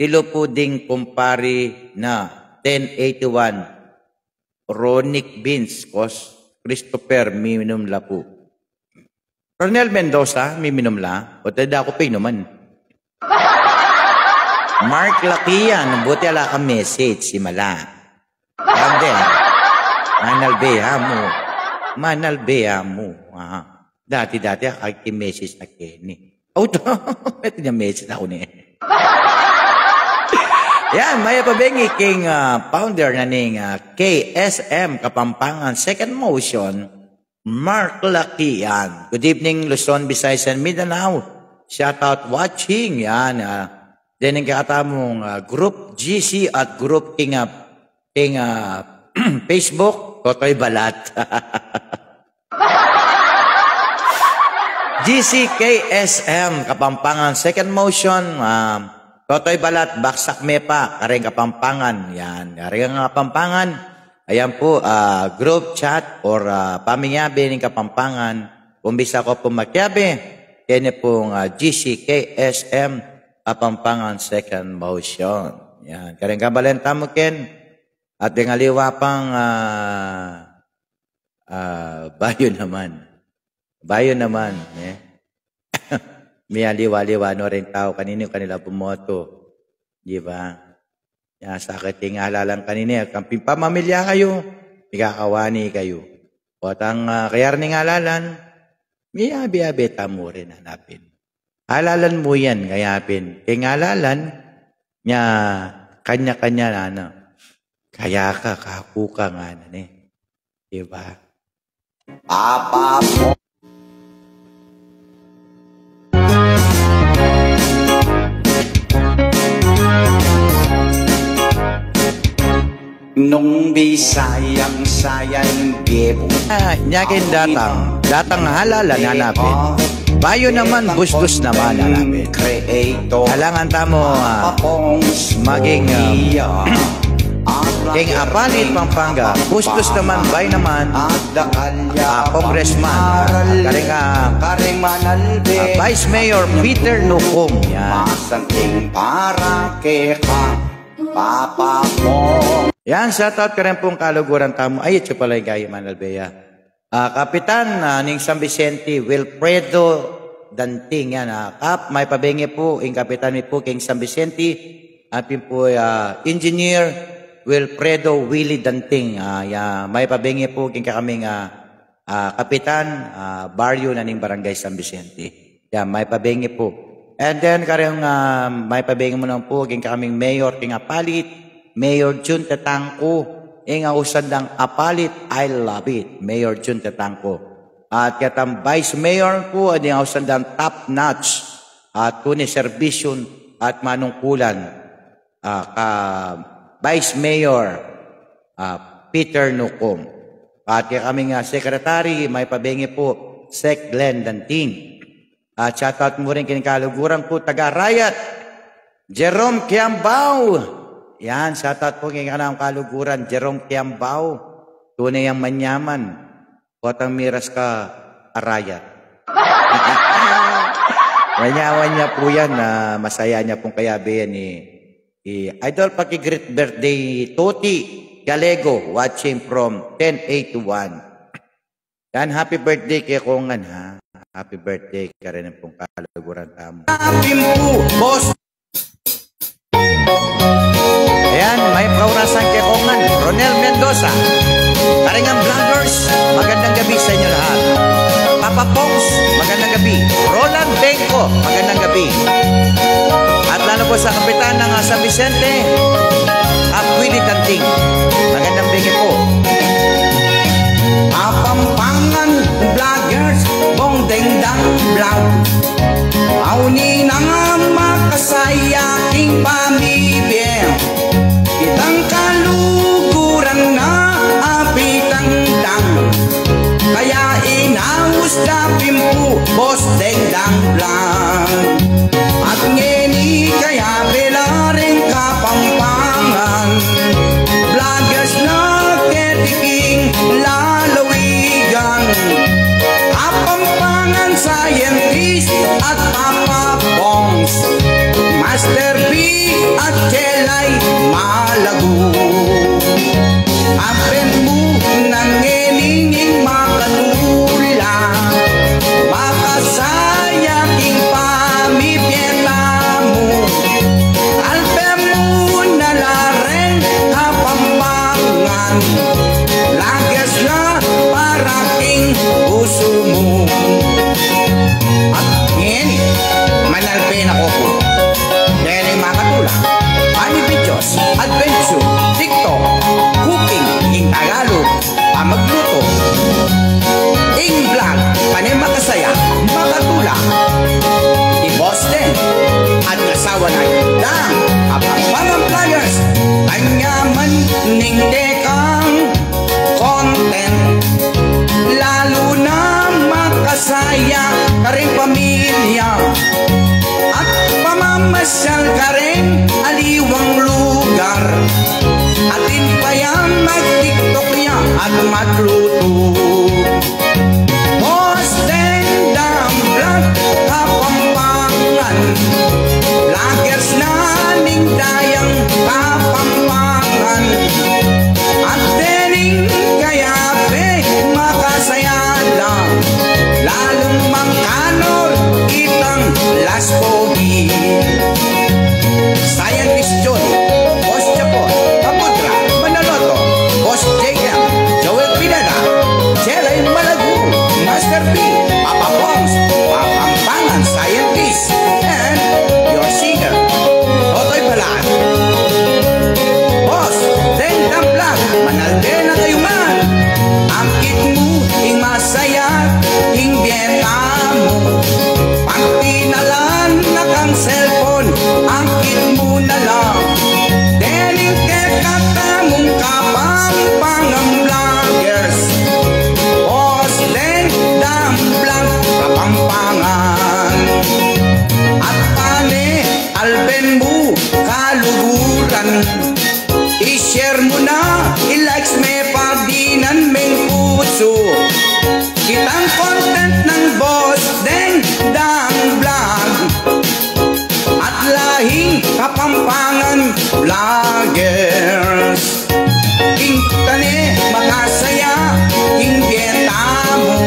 tilo po ding kumpari na 1081, Ronic Beans, Christopher, minom la po. Ronel Mendoza, minom la, o tada ako pinuman. Mark Lakian, buti ala ka message, si Mala. Yan din. Manalbeha mo. Dati, message na Kenny. Oh, ito niya message na ako niya. Yan, may pabengi king founder na ning KSM Kapampangan Second Motion, Mark Lakian. Good evening, Luzon, Visayas, and Mindanao. Shout out watching. Yan, then ang kakatamong Group GC at Group King Facebook, Totoy Balat. GCKSM, Kapampangan, Second Motion, Totoy Balat, Baksak Mepa, Kareng Kapampangan. Yan, Kareng Kapampangan. Ayan po, group chat or pamingyabi ng Kapampangan. Umbisa ko po magyabi. Yan pong GCKSM, Kapampangan, Second Motion. Yan, Kareng Kabalenta mo, Ken. At yung aliwa pang bayo naman. Eh. may aliwa-liwa no rin tao kanino kanila bumoto. Di ba? Yan, sakit yung halalang kanina. Kamping pamamilya kayo, ikakawani kayo. O tang kayar ni halalan, may abi-abeta mo rin hanapin. Halalan mo yan, kayapin. Kaya halalan, niya, kanya-kanya na ano. Kaya ka, kaku ka nga na eh. Di ba? Papa mo. Nung bisayang-sayang bebo. Nyakin datang halalan hanapin. Bayo naman, bustos naman hanapin. Halangan tamo maging king apalit Pampanga. Bustos naman, bay naman congressman. Vice Mayor Peter Nucom. Yan. Para keka Papa mo. Yan, shoutout ka rin pong kaluguran tamo. Ay, ito pala yung kayo, Manalbea. Kapitan ning San Vicente, Wilfredo Danting. Yan, Kap, may pabingi po, yung kapitan ni po, King San Vicente. At yun po, Engineer Wilfredo Willie Danting. May pabingi po, king kaming kapitan, baryo na ning Barangay San Vicente. Yan, may pabingi po. And then, karang may pabingi mo naman po, king kaming mayor, king apalit, Mayor Jun Tatangko, inga usad ng apalit, I love it, Mayor Jun Tatangko. At katang Vice Mayor ko, inga usad ng top notch, at kuni servisyon at manungkulan, Vice Mayor Peter Nucom. At kaming secretary, may pabingi po, Sec Glenn Danting. At shoutout mo rin kinikaluguran po, taga-Rayat, Jerome Kiambao. Yan, shoutout po ngayon ka ng kaluguran, Jerome Kiambao. Tunay ang manyaman. Kotang miras ka, Arayat. Wanyawan niya po yan na masaya niya pong kayabihan ni Idol Paki-Great Birthday, Toti Galego, watching from 10:81. Yan, happy birthday kay Kongan, ha? Happy birthday ka rin pong kaluguran tamo. Happy po, boss! Ayan, may kaurasan kay Kongan, Ronel Mendoza. Karingang vloggers, magandang gabi sa inyo lahat. Papa Pongs, magandang gabi. Roland Benko, magandang gabi. At lalo po sa kapitan ng San Vicente, Willie Danting, magandang gabi po. Apampangan vloggers, bong dengdang vlog. Auni na nga makasayaking pamibig. Kitang kaluguran na apitang dang. Kaya inaus dapim po, boss dengdang vlog. At ngeni kaya bela rin kapampangan. Vloggers na ketiking lalawigan. Apampangan scientist at Papa Pongs, Master B at Jelay Malago. Apen mo nang ngeninging makanula, makasayaking pamipieta mo. Alpem mo na laren kapampangan, lagas na parating puso mo. At ngayon, manalpin ako po. Dahil ay makatula, funny videos, adventure, TikTok, cooking, in Tagalog, magluto, ing vlog, panay makasaya, makatula, i-boss din, at kasawa na lang, kapag mga vloggers, kanyaman ning dekang content, lalo na makasaya ka rin pamilya, at pamamasyal ka rin aliwang lugar, atin pa yan mag-tiktok niya at magluto. Boss Dendam Vlog Kapampangan, vloggers na ning dayang Kapampangan, at dening kaya makasaya lang, lalong mangkanor kitang Papongs, Kapampangan scientist, and your singer, Totoy Balat. Boss, then Damblak, manalde na kayo man. Ang kit mo, ing masaya, ing bieta mo. Pag tinalan na kang cellphone, ang kit mo na lang. Dening kekata mong Kapampangan vloggers. Boss, then Damblak, Kapampangan. At pane, alben mo, kaluguran. I-share mo na, i-likes me pagdinan meng puso. Kitang content ng Boss Deng Damblak at lahing Kapampangan vloggers. King tani makasaya, king dieta mo.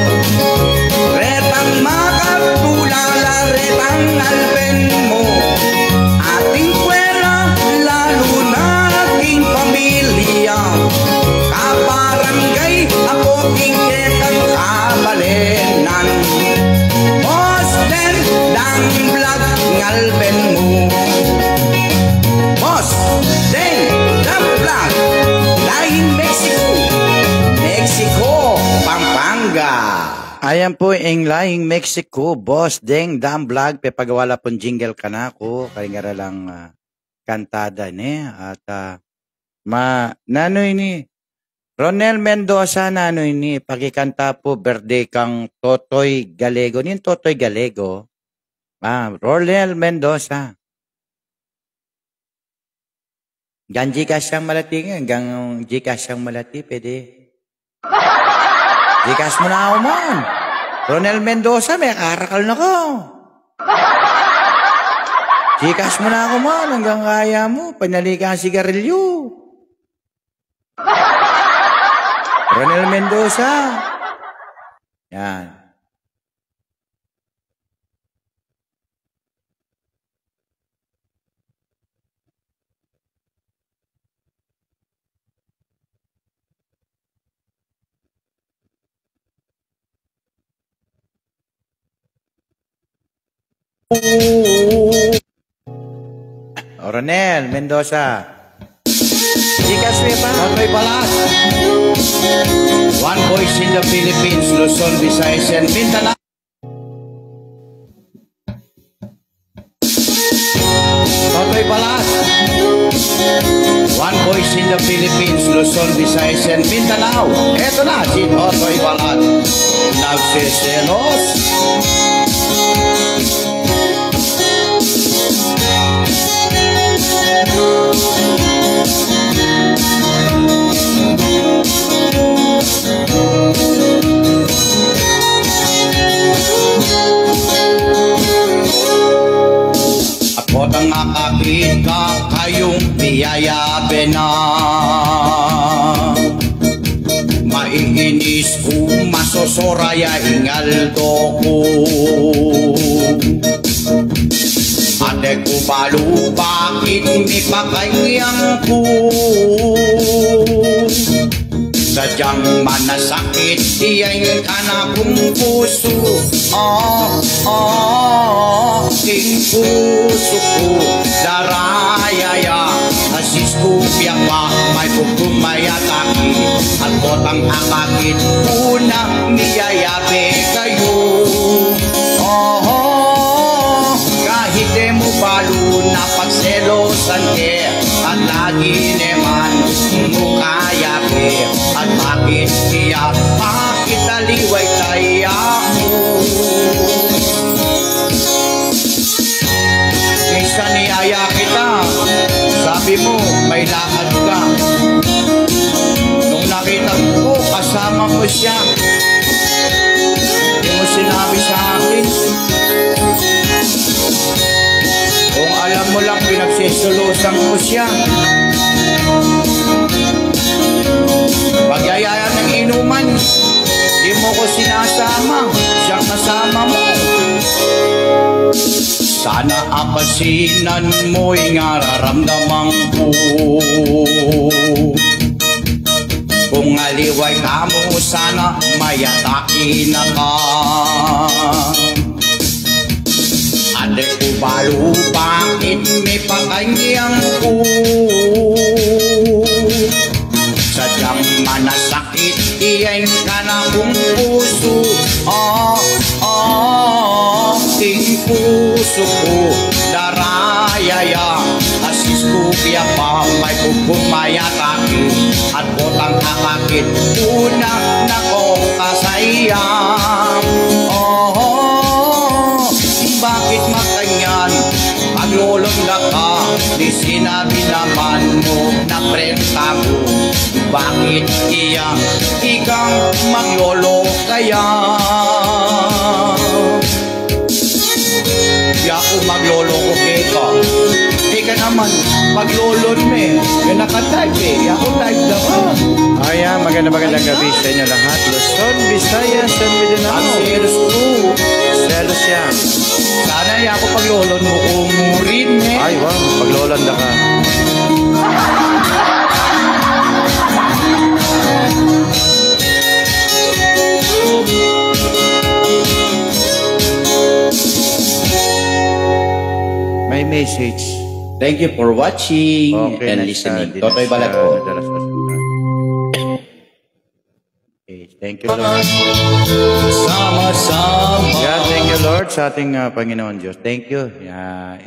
Retang makatulala, retang alben mo. Ating kwela, lalo na ating pamilya. Kabarangay, ako king ketang kabalenan. Boss Deng Damblak, ngalben mo. Boss Deng Damblak, lahing Mexico, Mexico, Pampanga. Ayan po ang lahing Mexico, Boss Deng Damblak. Pepagawala pong jingle ka na ako. Kaya lang kantada ni. At nanoy ni Ronel Mendoza, nanoy ni. Pagkikanta po, birthday kang Totoy Galego. Ano yung Totoy Galego? Ronel Mendoza. Hanggang Gcash siyang malati nga. Hanggang Gcash siyang malati, pwede. Gcash mo na ako man. Ronel Mendoza, may karakal na ko. Gcash mo na ako man. Hanggang kaya mo. Panali ka ang sigarilyo. Ronel Mendoza. Yan. Ronel Mendoza. Gcash mo pa? Totoy Balat. One voice in the Philippines, Luzon, Visayas, and Mindanao. Totoy Balat. One voice in the Philippines, Luzon, Visayas, and Mindanao. Eto na si Totoy Balat. Nagsiselos. Ako ang akakit ka kayong piyayabe na. Maiinis ko masosoraya ingaldo ko. Ate ko balo bakit mi pagayang ko. Sadyang manasakit iyay ka na kong puso. King puso ko darayaya. Asis ko piyama may pupumayataki. At botang akakit unang niyayabe kayo. Kahit di mo balo na pagselosan ke. At lagi naman mukha yabe. At bakit siya, bakit aliway tayo mo? Minsan niyaya kita, sabi mo may lakad ka. Nung nakita ko, kasama ko siya. Hindi mo sinabi sa akin. Kung alam mo lang, pinagsisulusan ko siya. Pagyayaya ng inuman, di mo ko sinasama, siyang kasama mo. Sana apasinan mo'y nararamdaman ko. Kung aliway ka mo sana mayataki na ka. Ade ko balo bakit may pakanyang ko. Sadyang manasakit iyan ka na kung puso. Ting puso ko darayaya. Asis ko biya pa may kukumayataki. At botang kakakit unang nako kasayang. Bakit makanyan maglolongga ka? Di sinabi naman mo na prenta ko. Bakit ikaw maglolo kaya? Di ako maglolo ko keka. Ika naman maglolon me. Yung nakatype eh. Ako type naman. Ayan, magandang gabi sa inyo lahat. Luzon, Visayas, San Mindanao. Ang selos ko. Selos yan. Sana ako paglolon mo kumurin eh. Ay, wow, paglolanda ka. May message. Thank you for watching and listening. Totoy Balat po. Okay, thank you, Lord. Sama-sama. God, thank you, Lord, sa ating Panginoon Diyos. Thank you.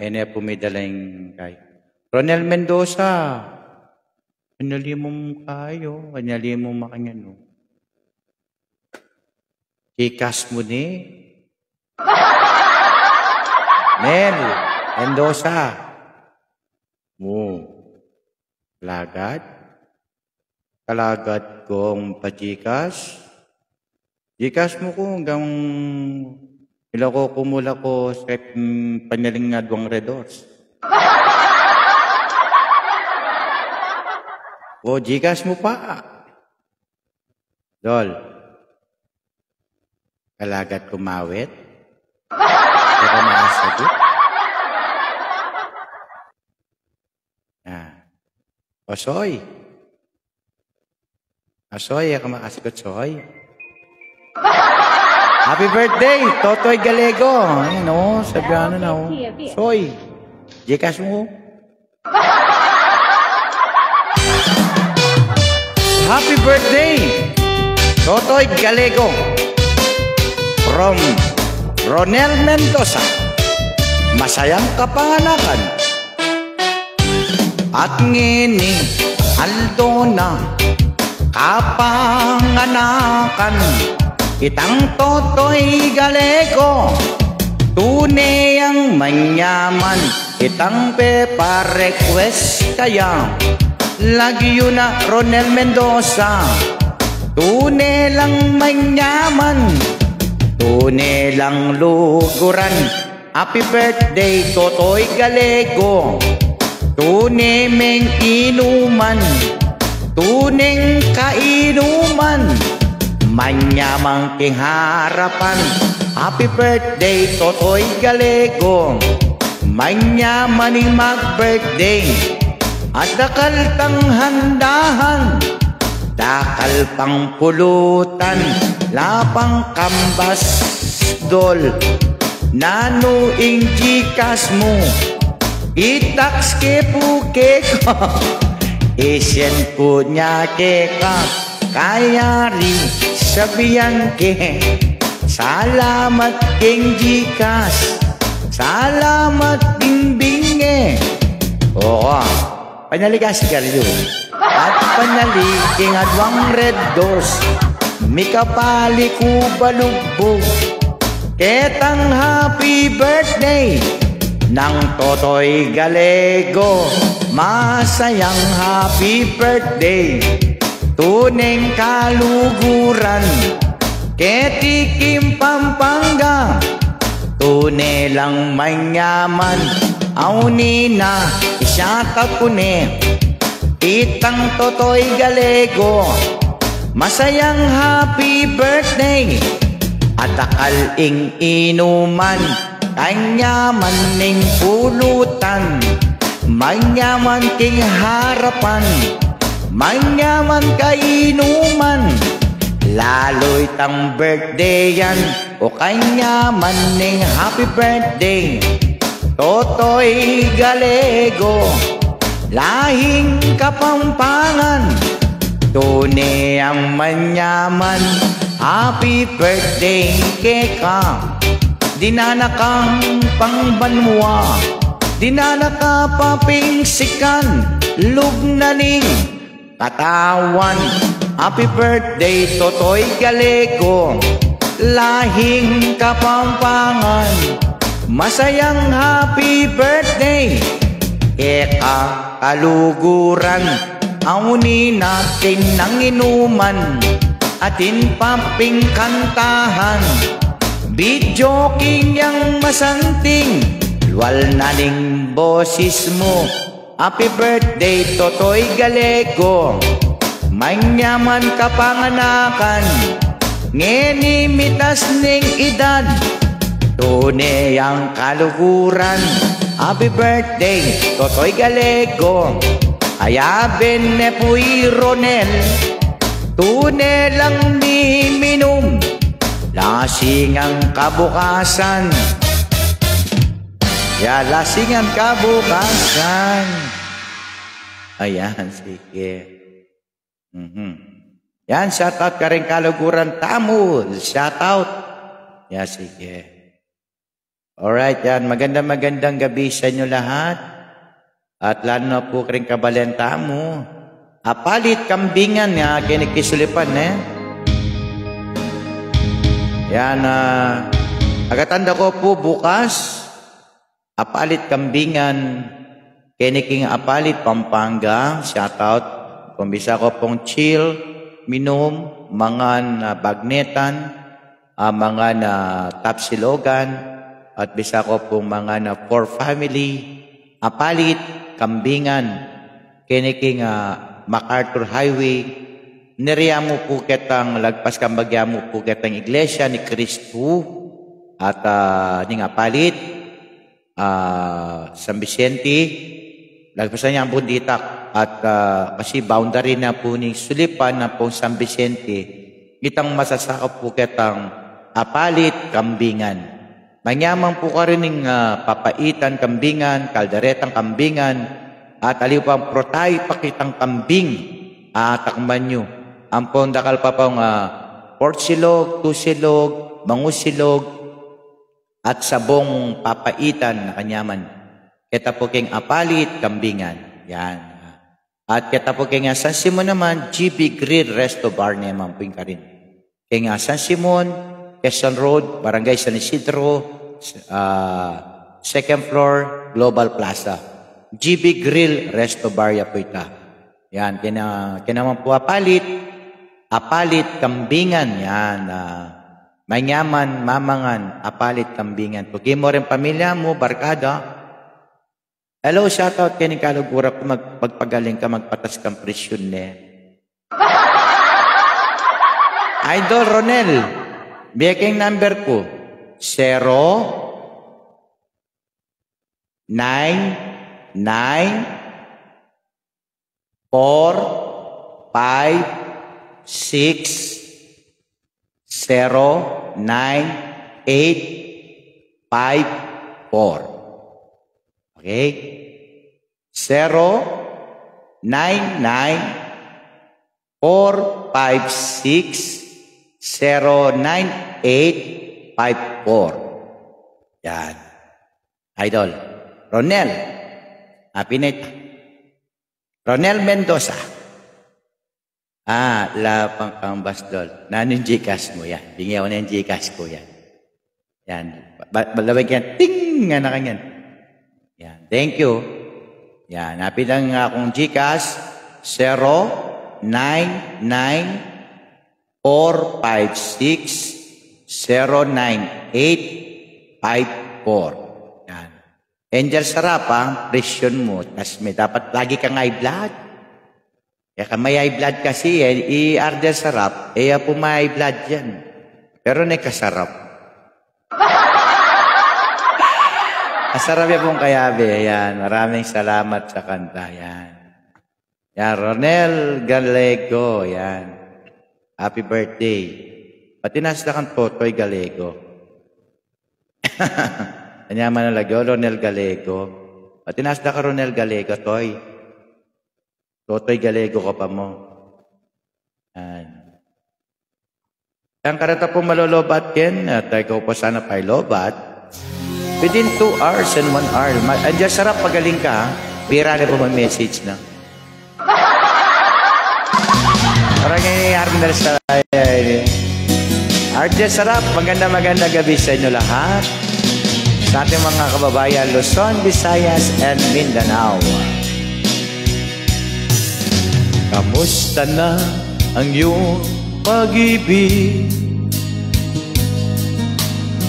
Ene po may dalang kay Ronel Mendoza. Kanyali mo kayo. Kanyali mo makanyano. Kikas mo ni. Nel Mendoza. Mo. Kalagad. Kalagad kong pajikas. Jikas mo ko hanggang ila ko kumula ko sa panyaling nga duwang redos. O, jikas mo pa. Dol. Kalagad kumawit. Kaya makasagot. Osoy. Asoy, ka makasagot, Soy. Happy birthday, Totoy Galego. Ayun, o, sabihan na, o. Soy, jikas mo. Happy birthday, Totoy Galego. From Ronel Mendoza. Masayang kapanganakan. At ngini, Aldona, kapanganakan. Itang Totoy Galego, tunay ang manyaman. Itang pepa request kaya, lagi yun na Ronel Mendoza. Tunay lang manyaman, tunay lang luguran. Happy birthday Totoy Galego. Tunay meng inuman, tuneng kainuman, manyamang king harapan. Happy birthday Totoy Galego. Manyamaning mag-birthday. At dakal tang handahan, dakal pang pulutan, lapang kambas dol. Nanuing jikas mo, itaks ke puke ko. Isyan po niya keka, kaya rin sabihan ke. Salamat king jikas, salamat king binge. Oo, panaligas ka rin yun. At panali king adwang red dos, mikapali ko balugbog. Ketang happy birthday ng Totoy Galego. Masayang happy birthday, tuneng kaluguran. Ketikim Pampanga, tunay lang manyaman. Auni na isyatat ko ne, itang Totoy Galego. Masayang happy birthday, at akaling inuman. Kanyaman ning pulutan, manyaman king harapan. manyaman kainuman, lalo'y tang birthday yan, o kanyaman ning happy birthday. Totoy Galego, lahing Kapampangan, tunay ang manyaman, happy birthday keka. Dinanakang pangbanwa, dinanakapapingsikan, lugnaning katawan. Happy birthday, Totoy Galego, lahing Kapampangan. Masayang happy birthday, eka kaluguran. Aunin natin ng inuman, atin paping kantahan. Bidyoking yang masanting, luwal na ning boses mo. Happy birthday, Totoy Galego, manyaman kapanganakan, ngenimitas ning edad, tunay ang kaluhuran. Happy birthday, Totoy Galego, ayaben ne puy Ronel, tunay lang ni minum, lasing ang kabukasan. Lasing ang kabukasan. Ayan, sige. Yan, shoutout ka rin kaluguran Tamul. Shoutout. Sige. Alright, yan. Magandang gabi sa inyo lahat. At lalo na po ka rin kabalenta mo. Apalit kambingan nga, kinikisulipan Yan, agatanda ko po bukas, apalit kambingan, kiniking apalit Pampanga, shoutout. Kumbisa ko pong chill, minom, mga bagnetan, mga tapsilogan, at bisa ko pong mga for family, apalit kambingan, kiniking MacArthur Highway, niriya mo po kitang lagpas kambagya mo po kitang iglesia ni Cristo at ning apalit San Vicente, lagpasan niya ang bunditak at kasi boundary na po ni Sulipan na po San Vicente, kitang masasakop po kitang apalit kambingan. Manyaman po ka rin ng papaitan kambingan, kalderetang kambingan, at aliw pang protay pakitang kambing, takman nyo. Ang pondakal pa pong portsilog, tusilog, mangusilog, at sabong papaitan na kanyaman. Kita po king apalit, kambingan. Yan. At kita po king San Simon naman, GB Grill Resto Bar naman po yung karin. King San Simon, Quezon Road, Barangay San Isidro, second floor, Global Plaza. GB Grill Resto Bar ya po ita. Yan. Kinaman po apalit kambingan. Yan. Manyaman, mamangan, apalit kambingan. Pagki mo rin pamilya mo, barkada. Hello, shoutout kay ni Kalugura kung magpagaling ka, magpatas kang presyon Idol Ronel, biyaking number ko, 09945609854. Okay? 09945609854. Yan. Idol. Ronel. Happy night. Ronel Mendoza. Lapang kang basdol. Nanin Gcash mo yan. Bingi ako na yung Gcash ko yan. Yan. Balawag yan. Ting! Nga na kanyan. Yan. Thank you. Yan. Happy lang akong Gcash. 09945609854. Yan. Angel Sarap, presyon mo. Tas may dapat lagi kang high blood. Kaya may high blood kasi, i-order sarap, po may high blood yan. Pero kasarap. Asarap yan pong kayabe. Yan. Maraming salamat sa kanta. Yan. Yan, Ronel Gallego. Yan. Happy birthday. Patinas na kang Totoy Gallego. Kanyaman na lagyo, Ronel Gallego. Patinas na ka Ronel Gallego, Toy. Totoy Gallego ka pa mo. Yan. Ang karata po malolobat ken, at ikaw po sana pa'y lobat. Within 2 hours and 1 hour. Andiyan sarap pagaling ka, ha? Bira na po mag-message na. Parang nangyayari na sa Ardia Sarap, maganda gabi sa inyo lahat. Sa ating mga kababayan, Luzon, Visayas, and Mindanao. Kamusta na ang iyong pag-ibig?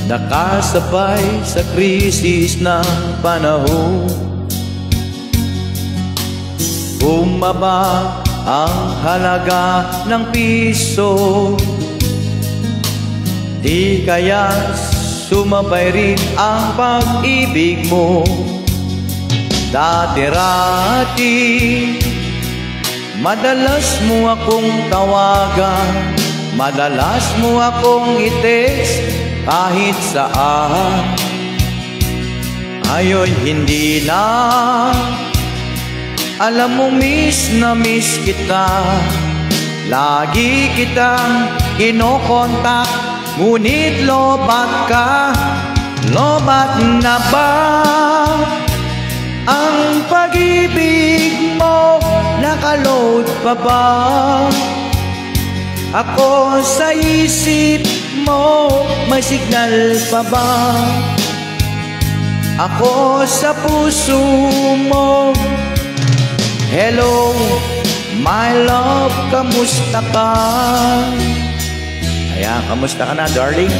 Nakasabay sa krisis ng panahon. Bumaba ang halaga ng piso. Di kaya sumabay rin ang pag-ibig mo. Dati-rati madalas mo akong tawagan, madalas mo akong i-text kahit saan. Ngayon hindi na. Alam mo miss na miss kita. Lagi kitang kinokontak, ngunit lobat ka. Lobat na ba ang pag-ibig mo? Nakaload pa ba ako sa isip mo? May signal pa ba ako sa puso mo? Hello, my love, kamusta ka? Ayan, kamusta ka na, darling?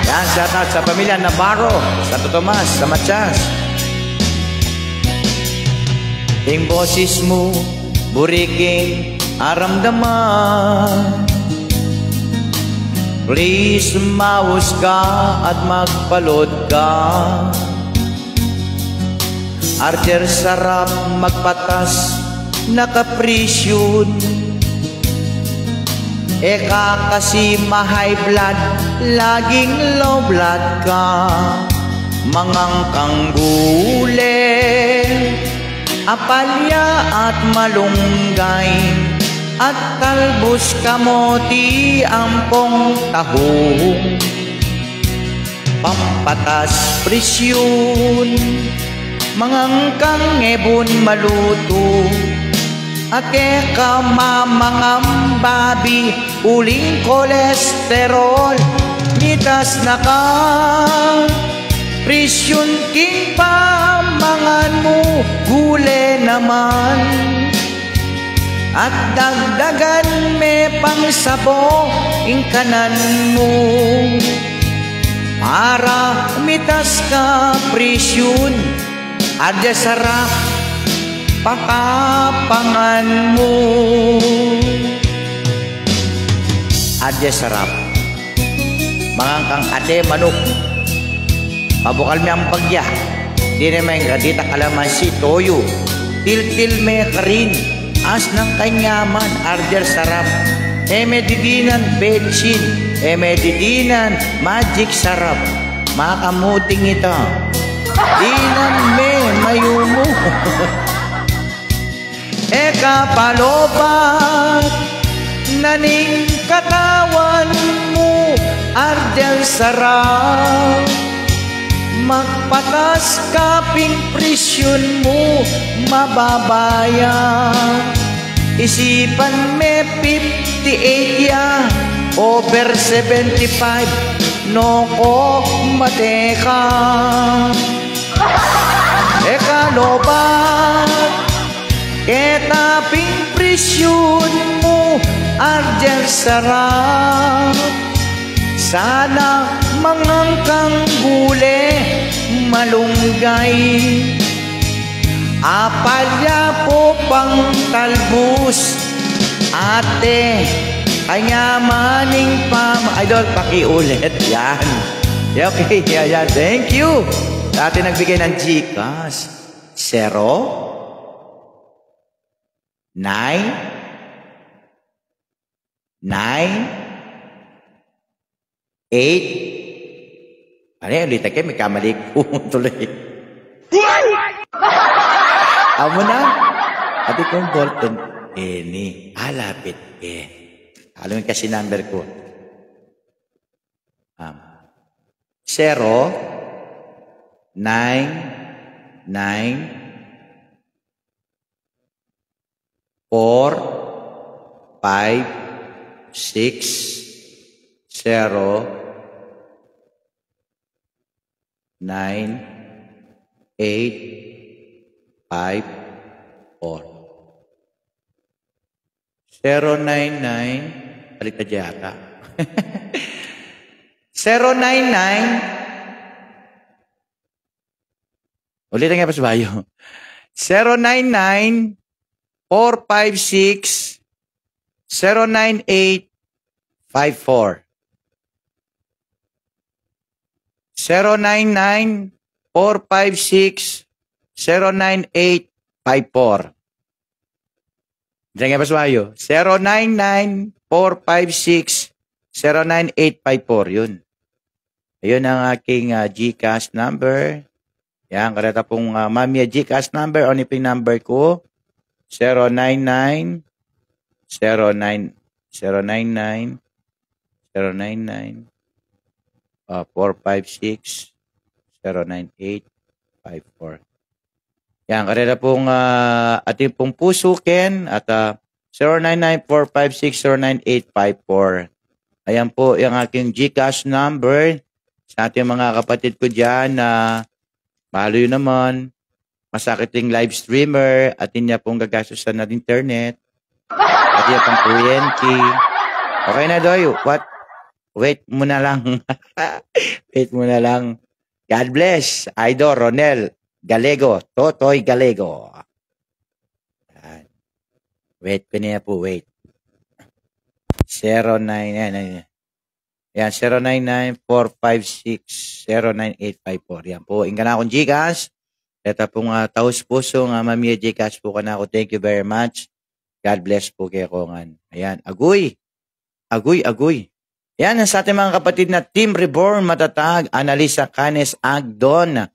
Yan, shout out sa pamilya Navarro, sa Tomas, sa Matias. Yung boses mo, buriking aramdaman. Please, mawas ka at magpalod ka. Archer Sarap, magpatas na kapresyon. Eka kasi ma-high blood, laging low blood ka. Mangang kanggule, apalya at malunggay, at talbos kamote ampong tahong. Pampatas presyon, mangang kang ebon maluto, at eka mamangam babi, uling kolesterol, nitas na ka. Presyon king pamangan mo, gule naman, at dagdagan me pang sabo, ingkanan mo. Para mitas ka presyon, Ardia Sarap, pakapangan mo. Ardia Sarap, mangang kang ade manok, pabukal mi ang pagya, di naman kadita kalamansi toyo, til-til me karin, as ng kanyaman. Ardia Sarap, emedidinan betsin, emedidinan magic sarap, makamuting ito. Dinan me mayumo. Eka palobat, naning katawan mo, Ardia Sarap. Magpatas kaping presyon mo, mababaya. Isipan me 58 ya, over 75, no ko mateka. Eka lobat, ketaping presyon mo, Ardia Sarap. Sana mangang kang gule, malunggay, apalya po pang talbos, ate, kanyamaning pam. Idol, pakiulit yan. Okay, yan. Thank you. Dati nagbigay ng Gcash. 0 9, 9, 8. Ano yan? Ulitin kayo, may kamali ko tuloy. Amo na. Ati kong Bolton. Any. Lapit. Alam mo kasi number ko. 0, 9, 9, 4, 5, 6, 0, 9, 8, 5, 4. 099, balik na dyan yata. 099, ulitin nga pa sa bayo. 099, 456, 098, 54. 099, 456, 098, 54. Diyan nga ba sumayo? 099-456-09854. Yun. Ayun ang aking GCash number. Yan, kareta pong Mamiya GCash number. Ano yung number ko? 099 099 456 09854. Yan, karera pong ating pong pusukin at 099-456-09854. Ayan po yung aking GCash number sa ating mga kapatid ko dyan na mahalo yun naman, masakit yung live streamer at niya pong gagastusan na internet at niya pong kuryente. Okay na, Doy. What? Wait muna lang. Wait muna lang. God bless. Idol Ronel Galego, Totoy Galego. Yan. Wait ko niya po, wait. 099. Yan, 099-456-09854. Yan po, inggan na akong GCash. Ito pong taos pusong Mamiya GCash po ka na ako. Thank you very much. God bless po kay Kongan. Ayan, agoy. Agoy, agoy. Yan, sa ating mga kapatid na Team Reborn, Matatag, Analisa Canes Agdon,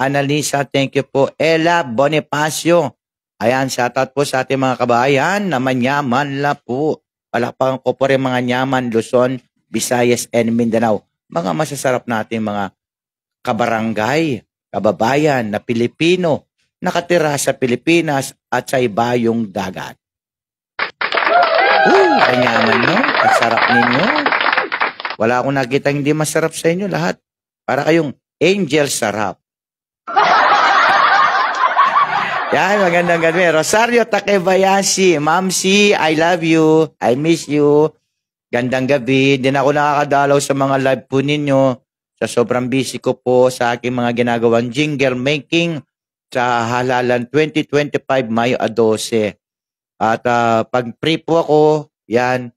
Analisa, thank you po. Ella Bonifacio. Ayan, shoutout po sa ating mga kabayan na manyaman la po. Palakpakan ko po rin mga nyaman, Luzon, Visayas, and Mindanao. Mga masasarap natin mga kabarangay, kababayan na Pilipino, nakatira sa Pilipinas at sa ibayong dagat. Kanyaman nyo. Ang sarap ninyo. Wala akong nakita hindi masarap sa inyo lahat. Para kayong angel sarap. Yan, magandang gabi. Rosario Takebayashi, Ma'am C, I love you. I miss you. Gandang gabi. Hindi na ako nakakadalaw sa mga live po ninyo. Sa sobrang busy ko po sa aking mga ginagawang jingle making sa halalan 2025 Mayo 12. At pag free po ako, yan,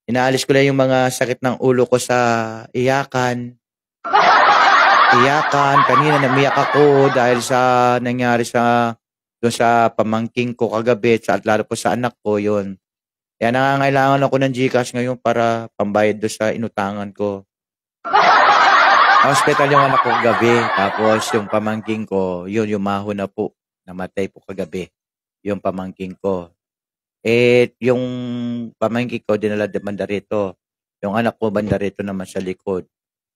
inaalis ko lang yung mga sakit ng ulo ko sa iyakan. Kanina namiyak ako dahil sa nangyari doon sa pamangking ko kagabi at lalo po sa anak ko yun. Kaya nangangailangan ako ng GCash ngayon para pambayad doon sa inutangan ko. Hospital yung anak ko kagabi. Tapos yung pamangking ko, yun yumaho na po. Namatay po kagabi. Yung pamangking ko. Yung pamangking ko dinala banda rito. Yung anak ko banda rito naman sa likod.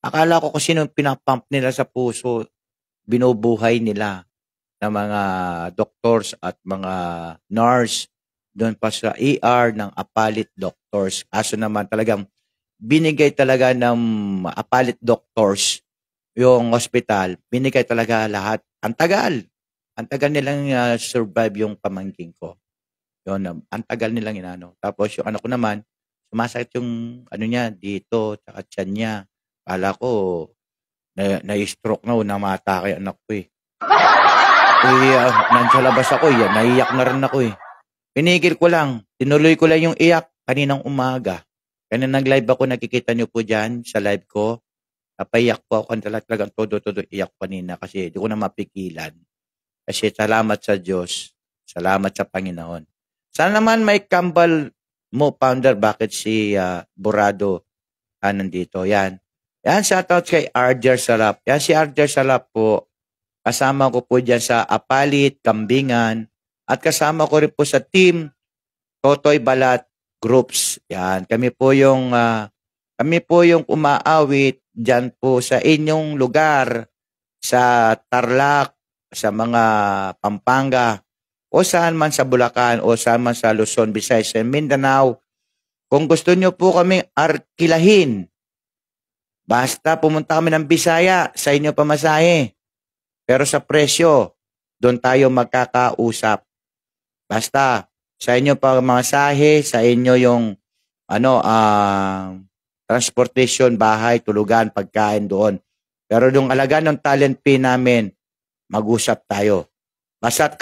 Akala ko kung sino pinapump nila sa puso, binubuhay nila ng mga doctors at mga nurse doon pa sa ER ng Apalit Doctors. Kaso naman talagang binigay talaga ng Apalit Doctors yung hospital. Binigay talaga lahat. Ang tagal nilang survive yung pamangking ko. Yun, ang tagal nilang inano. Tapos yung anak ko naman, sumasakit yung niya dito, tsaka tiyan niya. Kala ko, na-stroke na o namatake anak ko eh. Nandiyan labas ako eh. Naiyak na rin ako eh. Pinigil ko lang. Tinuloy ko lang yung iyak kaninang umaga. Kaya nag-live ako, nakikita nyo po dyan sa live ko. Napaiyak po ako. Talagang todo iyak kanina kasi di ko na mapigilan. Kasi salamat sa Diyos. Salamat sa Panginoon. Sana naman may kambal mo, founder, bakit si Borado nandito. Yan. Yan, shoutout kay Arger Salap. Yan, si Arger Salap po. Kasama ko po dyan sa Apalit, Kambingan. At kasama ko rin po sa team Totoy Balat Groups. Yan. Kami po yung umaawit dyan po sa inyong lugar, sa Tarlac, sa mga Pampanga, o saan man sa Bulacan, o saan man sa Luzon, Visayas, and Mindanao. Kung gusto nyo po kami arkilahin, basta pumunta kami ng Bisaya, sa inyo pamasahe. Pero sa presyo, doon tayo magkakausap. Basta, sa inyo pamasahe, sa inyo yung transportation, bahay, tulugan, pagkain doon. Pero yung alagaan ng talent fee namin, mag-usap tayo. Basta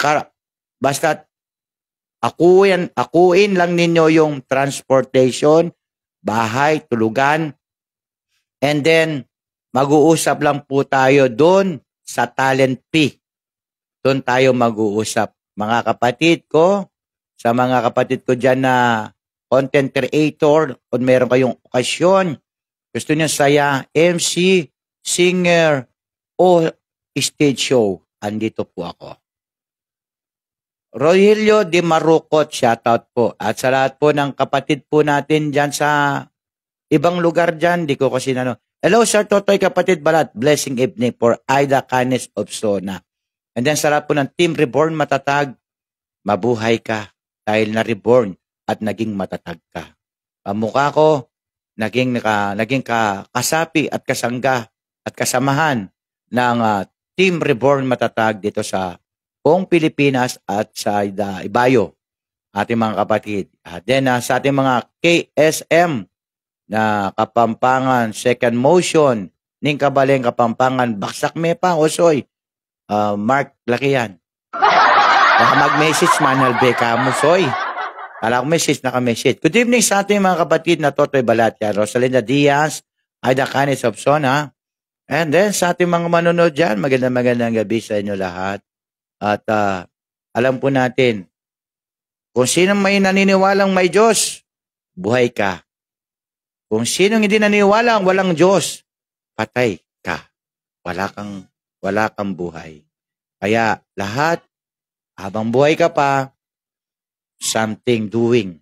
akuin lang ninyo yung transportation, bahay, tulugan, and then mag-uusap lang po tayo doon sa talent fee. Doon tayo mag-uusap. Mga kapatid ko, sa mga kapatid ko dyan na content creator, kung meron kayong okasyon, gusto niyo saya, MC, singer, o stage show, andito po ako. Rogelio Di Marucot, shoutout po. At sa lahat po ng kapatid po natin dyan sa ibang lugar dyan, di ko kasi Hello, Sir Totoy, kapatid Balat. Blessing evening for Aida Canes of Sona. And then sa lahat po ng Team Reborn Matatag, mabuhay ka dahil na-reborn at naging matatag ka. Pamukha ko, naging kasapi at kasangga at kasamahan ng Team Reborn Matatag dito sa buong Pilipinas at sa Ibayo, ating mga kapatid. Then sa ating mga KSM na Kapampangan, Second Motion, Ning Kabaleng Kapampangan, Baksak Mepa, Osoy, Mark Lakian. Baka mag-message, Manal Beka mo, Soy. Kala ko message, naka-message. Good evening sa ating mga kapatid na Totoy Balatya, Rosalinda Diaz, Aida Canes of Sona, and then sa ating mga manonood dyan, magandang gabi sa inyo lahat. At alam po natin, kung sino may naniniwalang may Diyos, buhay ka. Kung sino hindi naniniwalang walang Diyos, patay ka. Wala kang buhay. Kaya lahat, habang buhay ka pa, something doing.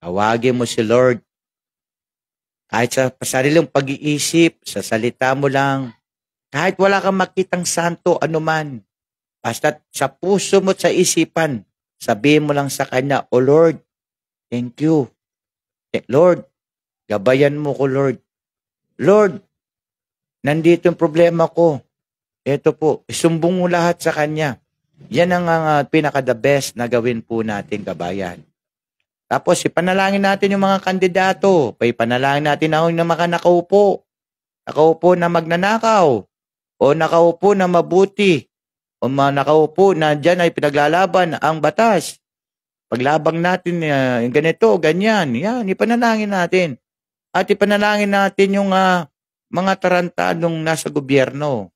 Tawagin mo si Lord. Kahit sa sariling pag-iisip, sa salita mo lang, kahit wala kang makitang santo, anuman, basta sa puso mo at sa isipan, sabihin mo lang sa Kanya, O Lord, thank you. Lord, gabayan mo ko, Lord. Lord, nandito yung problema ko. Ito po, isumbong mo lahat sa Kanya. Yan ang pinaka-the best na gawin po natin, kabayan. Tapos, ipanalangin natin yung mga kandidato. Ipanalangin natin na mga nakaupo. Nakaupo na magnanakaw. O nakaupo na mabuti. O nakaupo na dyan ay pinaglalaban ang batas. Paglabang natin ganito, ganyan. Yan, ipanalangin natin. At ipanalangin natin yung mga tarantadong nasa gobyerno.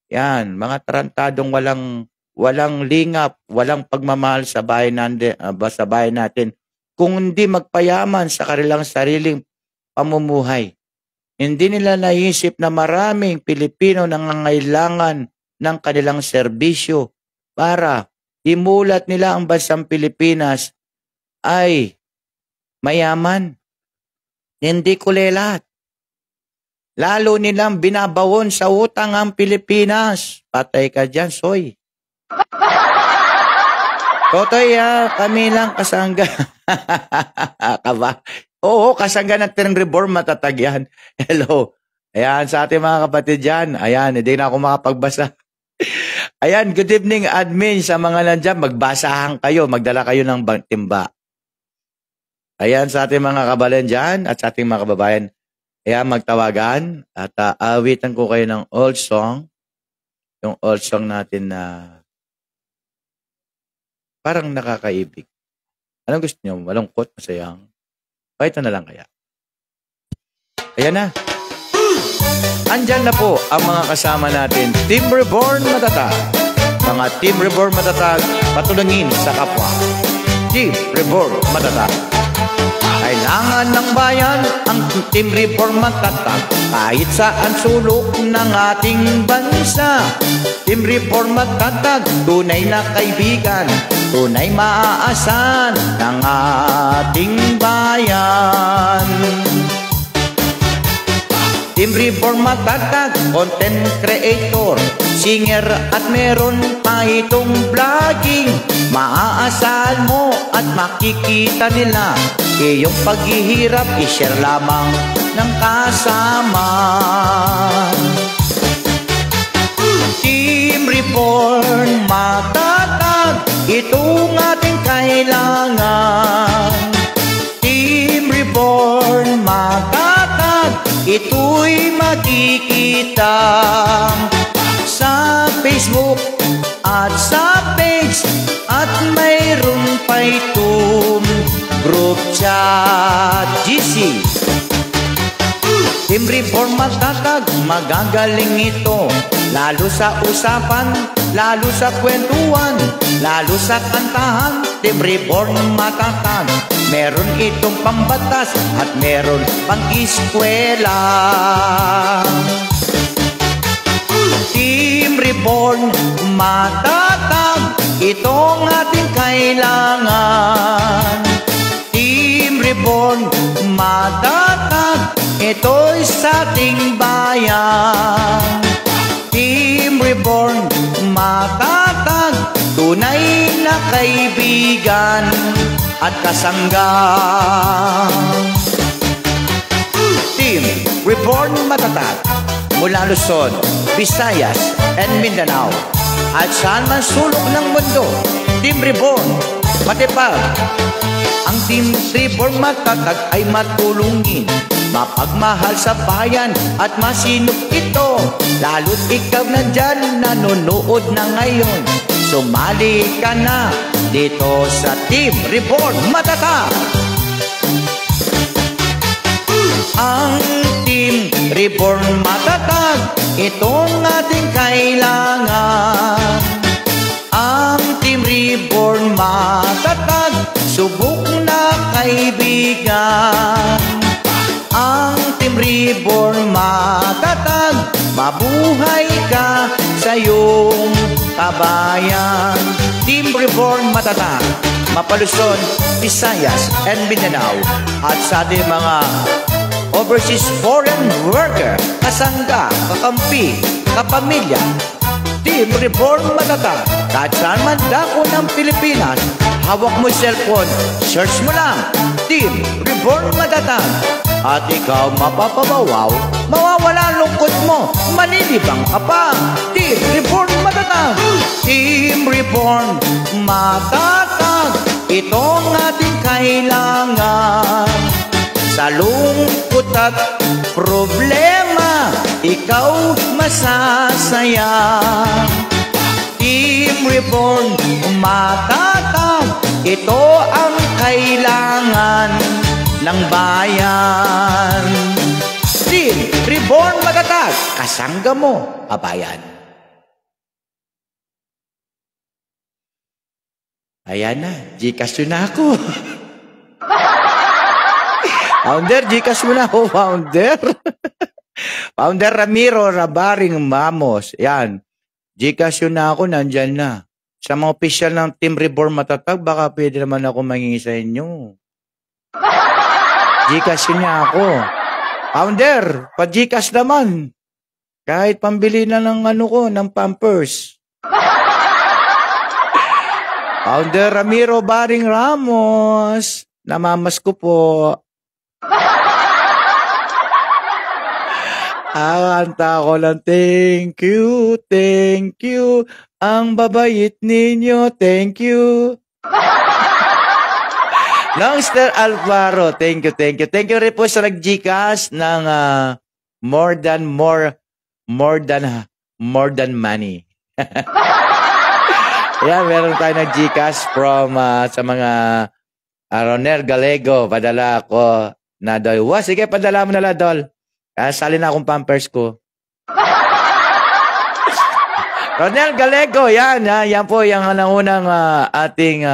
Yan, mga tarantadong walang lingap, walang pagmamahal sa bayan natin. Kung hindi magpayaman sa kanilang sariling pamumuhay. Hindi nila naisip na maraming Pilipino nangangailangan ng kanilang serbisyo para imulat nila ang bansang Pilipinas ay mayaman. Hindi kulelat. Lalo nilang binabawon sa utang ang Pilipinas. Patay ka dyan, Soy. Totoy, kami lang kasangga. Kaba? Oo, kasangga ng Team Reborn Matatag yan. Hello. Ayan, sa ating mga kapatid dyan. Ayan, hindi na ako makapagbasa. Ayan, good evening admin sa mga nandyan. Magbasahan kayo, magdala kayo ng timba. Ayan, sa ating mga kabalan dyan at sa ating mga kababayan. Ayan, magtawagan at awitan ko kayo ng old song. Yung old song natin na parang nakakaibig. Anong gusto nyo? Malungkot, masayang? O ito na lang kaya. Ayan na. Andyan na po ang mga kasama natin. Team Reborn Matatag. Mga Team Reborn Matatag, patulungin sa kapwa. Team Reborn Matatag. Kailangan ng bayan ang Team Reborn Matatag kahit saan sulok ng ating bansa. Team Reborn Matatag, tunay na kaibigan, tunay maaasahan ng ating bayan. Team Reborn Matatag, content creator, singer at meron pa itong vlogging. Maaasahan mo at makikita nila iyong paghihirap, i-share lamang ng kasama. Team Reborn Matatag, itong ating kailangan. Team Reborn Matatag, ito'y makikita sa Facebook at sa page, at mayroon pa itong group chat GC. Team Reborn Matatag, magagaling ito, lalo sa usapan, lalo sa kwentuhan, lalo sa kantahan. Team Reborn Matatag, meron itong pambatas at meron pang eskwela. Team Reborn Matatag, itong ating kailangan. Team Reborn Matatag, ito'y sa ating bayan. Team Reborn Matatag, tunay na kaibigan at kasangga. Team Reborn Matatag, mula Luzon, Visayas, and Mindanao, at saan man sulok ng mundo. Team Reborn Matipag. Ang Team Reborn Matatag ay matulungin, mapagmahal sa bayan at masinop ito. Lalo't ikaw nandyan, nanonood na ngayon, sumali ka na dito sa Team Reborn Matatag. Ang Team Reborn Matatag, itong ating kailangan. Ang Team Reborn Matatag, subok na kaibigan. Ang Team Reborn Matatag, mabuhay ka sa iyong kabayan. Team Reborn Matatag, Mapaluzon, Visayas, and Mindanao, at sa ating mga overseas foreign worker, kasangga, kakampi, kapamilya. Team Reborn Matatag, kahit saan man dako ng Pilipinas, hawak mo cellphone, search mo lang Team Reborn Matatag, at ikaw mapapabawaw, mawawala ang lungkot mo, manilibang ka pa. Team Reborn Matatag, Team Reborn Matatag, itong ating kailangan. Sa lungkot at problema, ikaw masasaya. Team Reborn Matatag, ito ang kailangan ng bayan. Team Reborn Matatag, kasangga mo, kabayan. Ayan na, Gcash na ako. Founder, Gcash mo na ako, Founder. Founder Ramiro Rabaring Mamos. Yan. Gcash na ako, nandyan na. Sa mga official ng Team Reborn Matatag, baka pwede naman ako mangingi sa inyo. Gcash niya ako. Founder, pa-Gcash naman. Kahit pambili na ng ano ko, ng Pampers. Founder Ramiro Baring Ramos. Namamas ko po. Kanta ko lang, thank you, ang babait ninyo, thank you. Longster Alvaro, thank you. Thank you rin po sa nag-Gcash ng more than money. Yan, meron tayo nag-Gcash from sa mga Ronel Galego, padala ko na Dol. Sige, padala mo na la, Dol. Sali na akong Pampers ko. Ronel Galego, yan po yung unang ating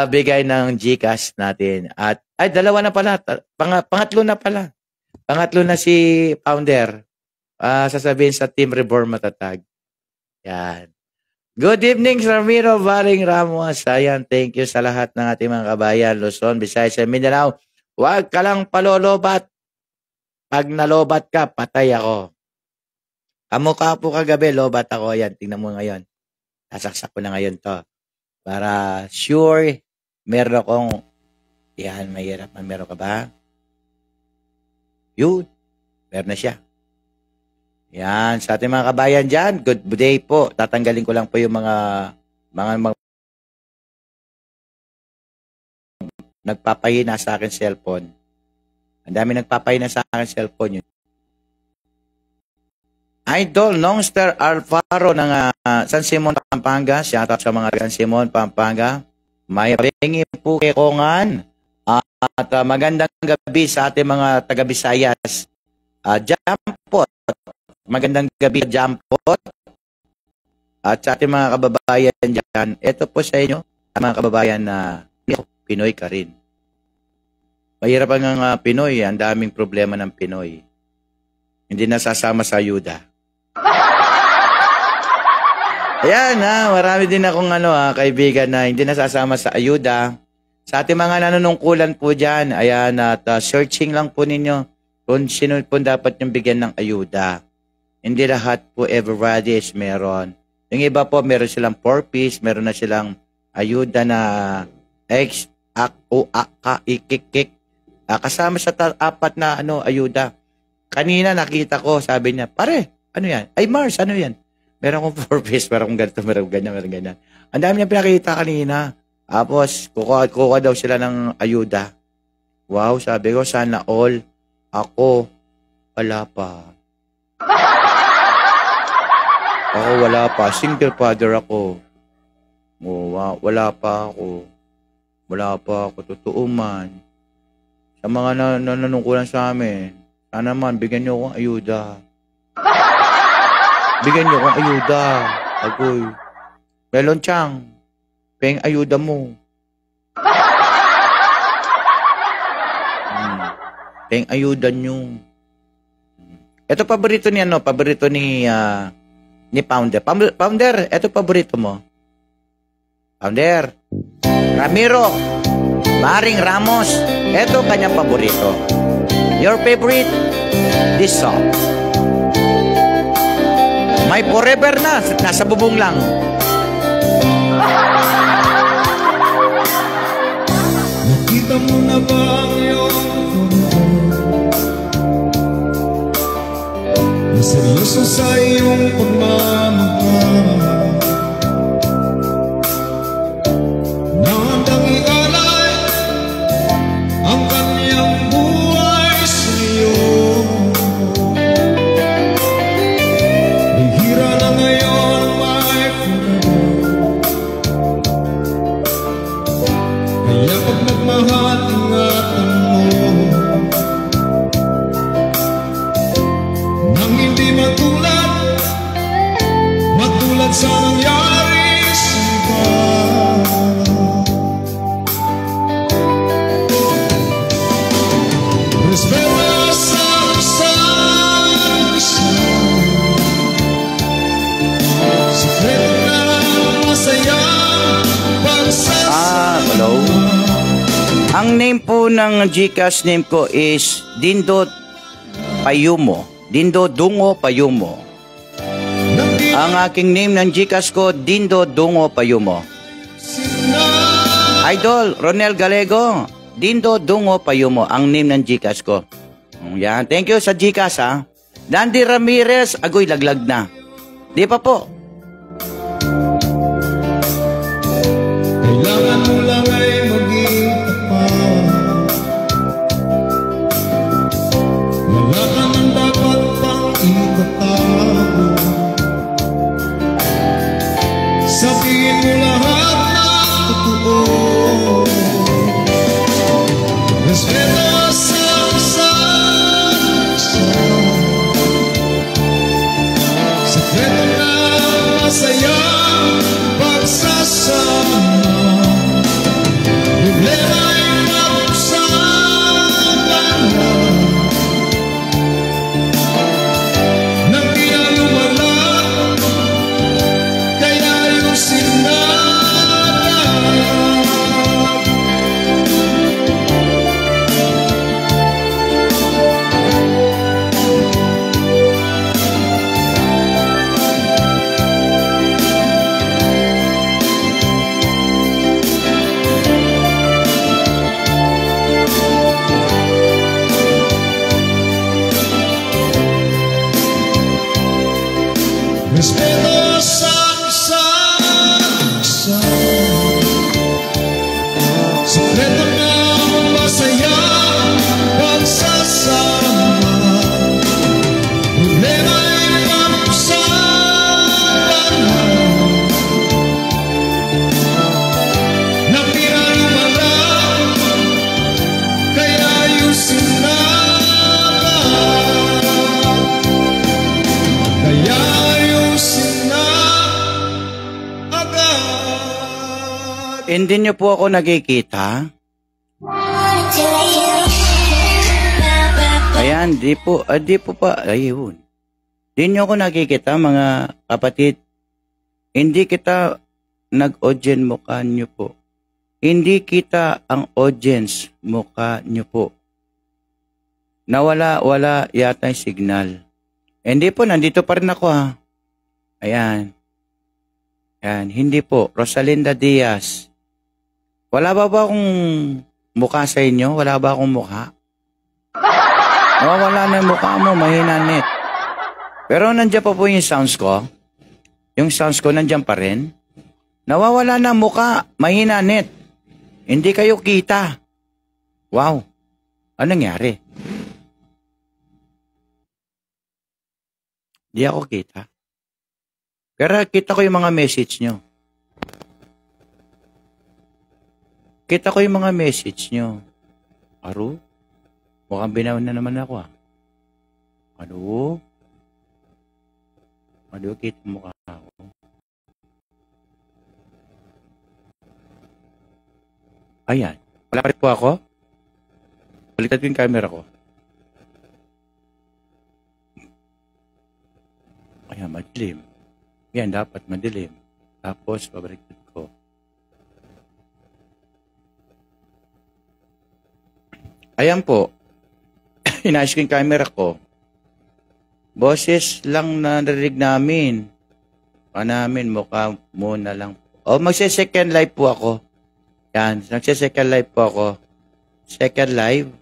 bigay ng GCash natin. At, ay, dalawa na pala. Pangatlo na pala. Pangatlo na si Founder. Sasabihin sa Team Reborn Matatag. Yan. Good evening, Ramiro Baring Ramos. Ayan, thank you sa lahat ng ating mga kabayan. Luzon, Visayas, and Mindanao. Huwag ka lang palolobat. Pag nalobat ka, patay ako. Kamukha po kagabi, lobat ako. Ayan, tingnan mo ngayon. Nasaksak ko na ngayon to. Para sure, meron akong, yan, mahirap. Meron ka ba? Yun. Meron na siya. Yan, sa ating mga kabayan dyan, good day po. Tatanggalin ko lang po yung mga nagpapahina sa akin cellphone. Ang dami nagpapahina sa akin cellphone yun. Idol, Nongster Alfaro ng San Simon, Pampanga. Shout out sa mga San Simon, Pampanga. May pahingi po kay Kongan. At magandang gabi sa ating mga taga-Visayas. Jampot. Magandang gabi, Jampot. At sa ating mga kababayan dyan, ito po sa inyo, mga kababayan na Pinoy ka rin. Mahirap ang Pinoy, ang daming problema ng Pinoy. Hindi nasasama sa ayuda. Ayan marami din akong kaibigan na hindi nasasama sa ayuda. Sa ating mga nanunungkulan po dyan, ayan, at searching lang po ninyo kung sino po dapat yung bigyan ng ayuda. Hindi lahat po everybody is meron. Yung iba po, meron silang 4-piece, meron na silang ayuda na X, AK, O, AK, ikik, kasama sa apat na ayuda. Kanina nakita ko, sabi niya, pare, ano yan? Ay, Mars, ano yan? Meron akong 4-piece, meron akong ganito, meron ganyan. Ang dami niya pinakita kanina. Tapos, kukuha daw sila ng ayuda. Wow, sabi ko, sana all. Ako, wala pa. Ako, wala pa. Single father ako. Wow, wala pa ako. Wala pa ako. Totoo man. Sa mga nanunungkulan sa amin, sana man, bigyan niyo akong ayuda. Bigyan niyo akong ayuda. Agoy. Melon Chang. Peng ayuda mo. Peng ayuda nyo. Ito paborito ni paborito ni Founder. Founder, ito paborito mo. Founder. Ramiro Baring Ramos. Ito kanyang paborito. Your favorite? This song. May forever na. Nasa bubong lang. Nakita mo na ba ang iyong seryoso sa iyong pagmamahal na handang ialay ang kanyang buhay sa iyo. Bihira na ngayon may kaya pag nagmahal, ingatan mo nang hindi matulad sa nangyari sa iba. Respeto sa isa't isa, sikreto na masayang pagsasama. Hello. Ang name po ng GCash name ko is Dindo Payumo. Dindo Dungo Payumo. Ang aking name ng GCash ko, Dindo Dungo Payumo. Idol, Ronel Galego. Dindo Dungo Payumo. Ang name ng GCash ko. Yan. Thank you sa GCash, ha. Dandy Ramirez. Agoy, laglag na. Di pa po. Kailangan mo lang ay maging tapat. Wala ka nang dapat pang itatago. Sabihin mo lahat ng totoo. Respeto sa isa't isa, sikreto na masayang pagsasama. respeto sa isa't isa. Sikreto ng masaya pagsasama. Problema'y mapag-usapan na pinanumala, kaya ayusin na kaya ayusin na agad. Hindi niyo po ako nakikita? Ayan, di po pa, ayun. Di niyo ako nakikita, mga kapatid. Hindi kita nag-audience mukha niyo po. Hindi kita ang audience mukha niyo po. Wala yata yung signal. Hindi po, nandito pa rin ako ha. Ayan. Ayan, hindi po. Rosalinda Diaz. Wala ba akong mukha sa inyo? Wala ba akong mukha? Wala na yung mukha mo, mahina net. Pero nandiyan pa po yung sounds ko. Yung sounds ko nandiyan pa rin. Nawawala na ang mukha, mahina net. Hindi kayo kita. Wow. Anong nangyari? Di ako kita. Pero kita ko yung mga message nyo. Kita ko yung mga message nyo. Aro? Mukhang binaw na naman ako ah. Ano? Ano, kita mukha ako. Ayan. Wala pa rin po ako. Baliktad ko yung camera ko. Ayan, madilim. Yan, dapat madilim. Tapos, pabaliktad ko. Ayan po. Inayos ko yung camera ko. Boses lang narinig namin. Mukha muna lang. O, magse-second live po ako. Yan, nagse-second live po ako. Second live.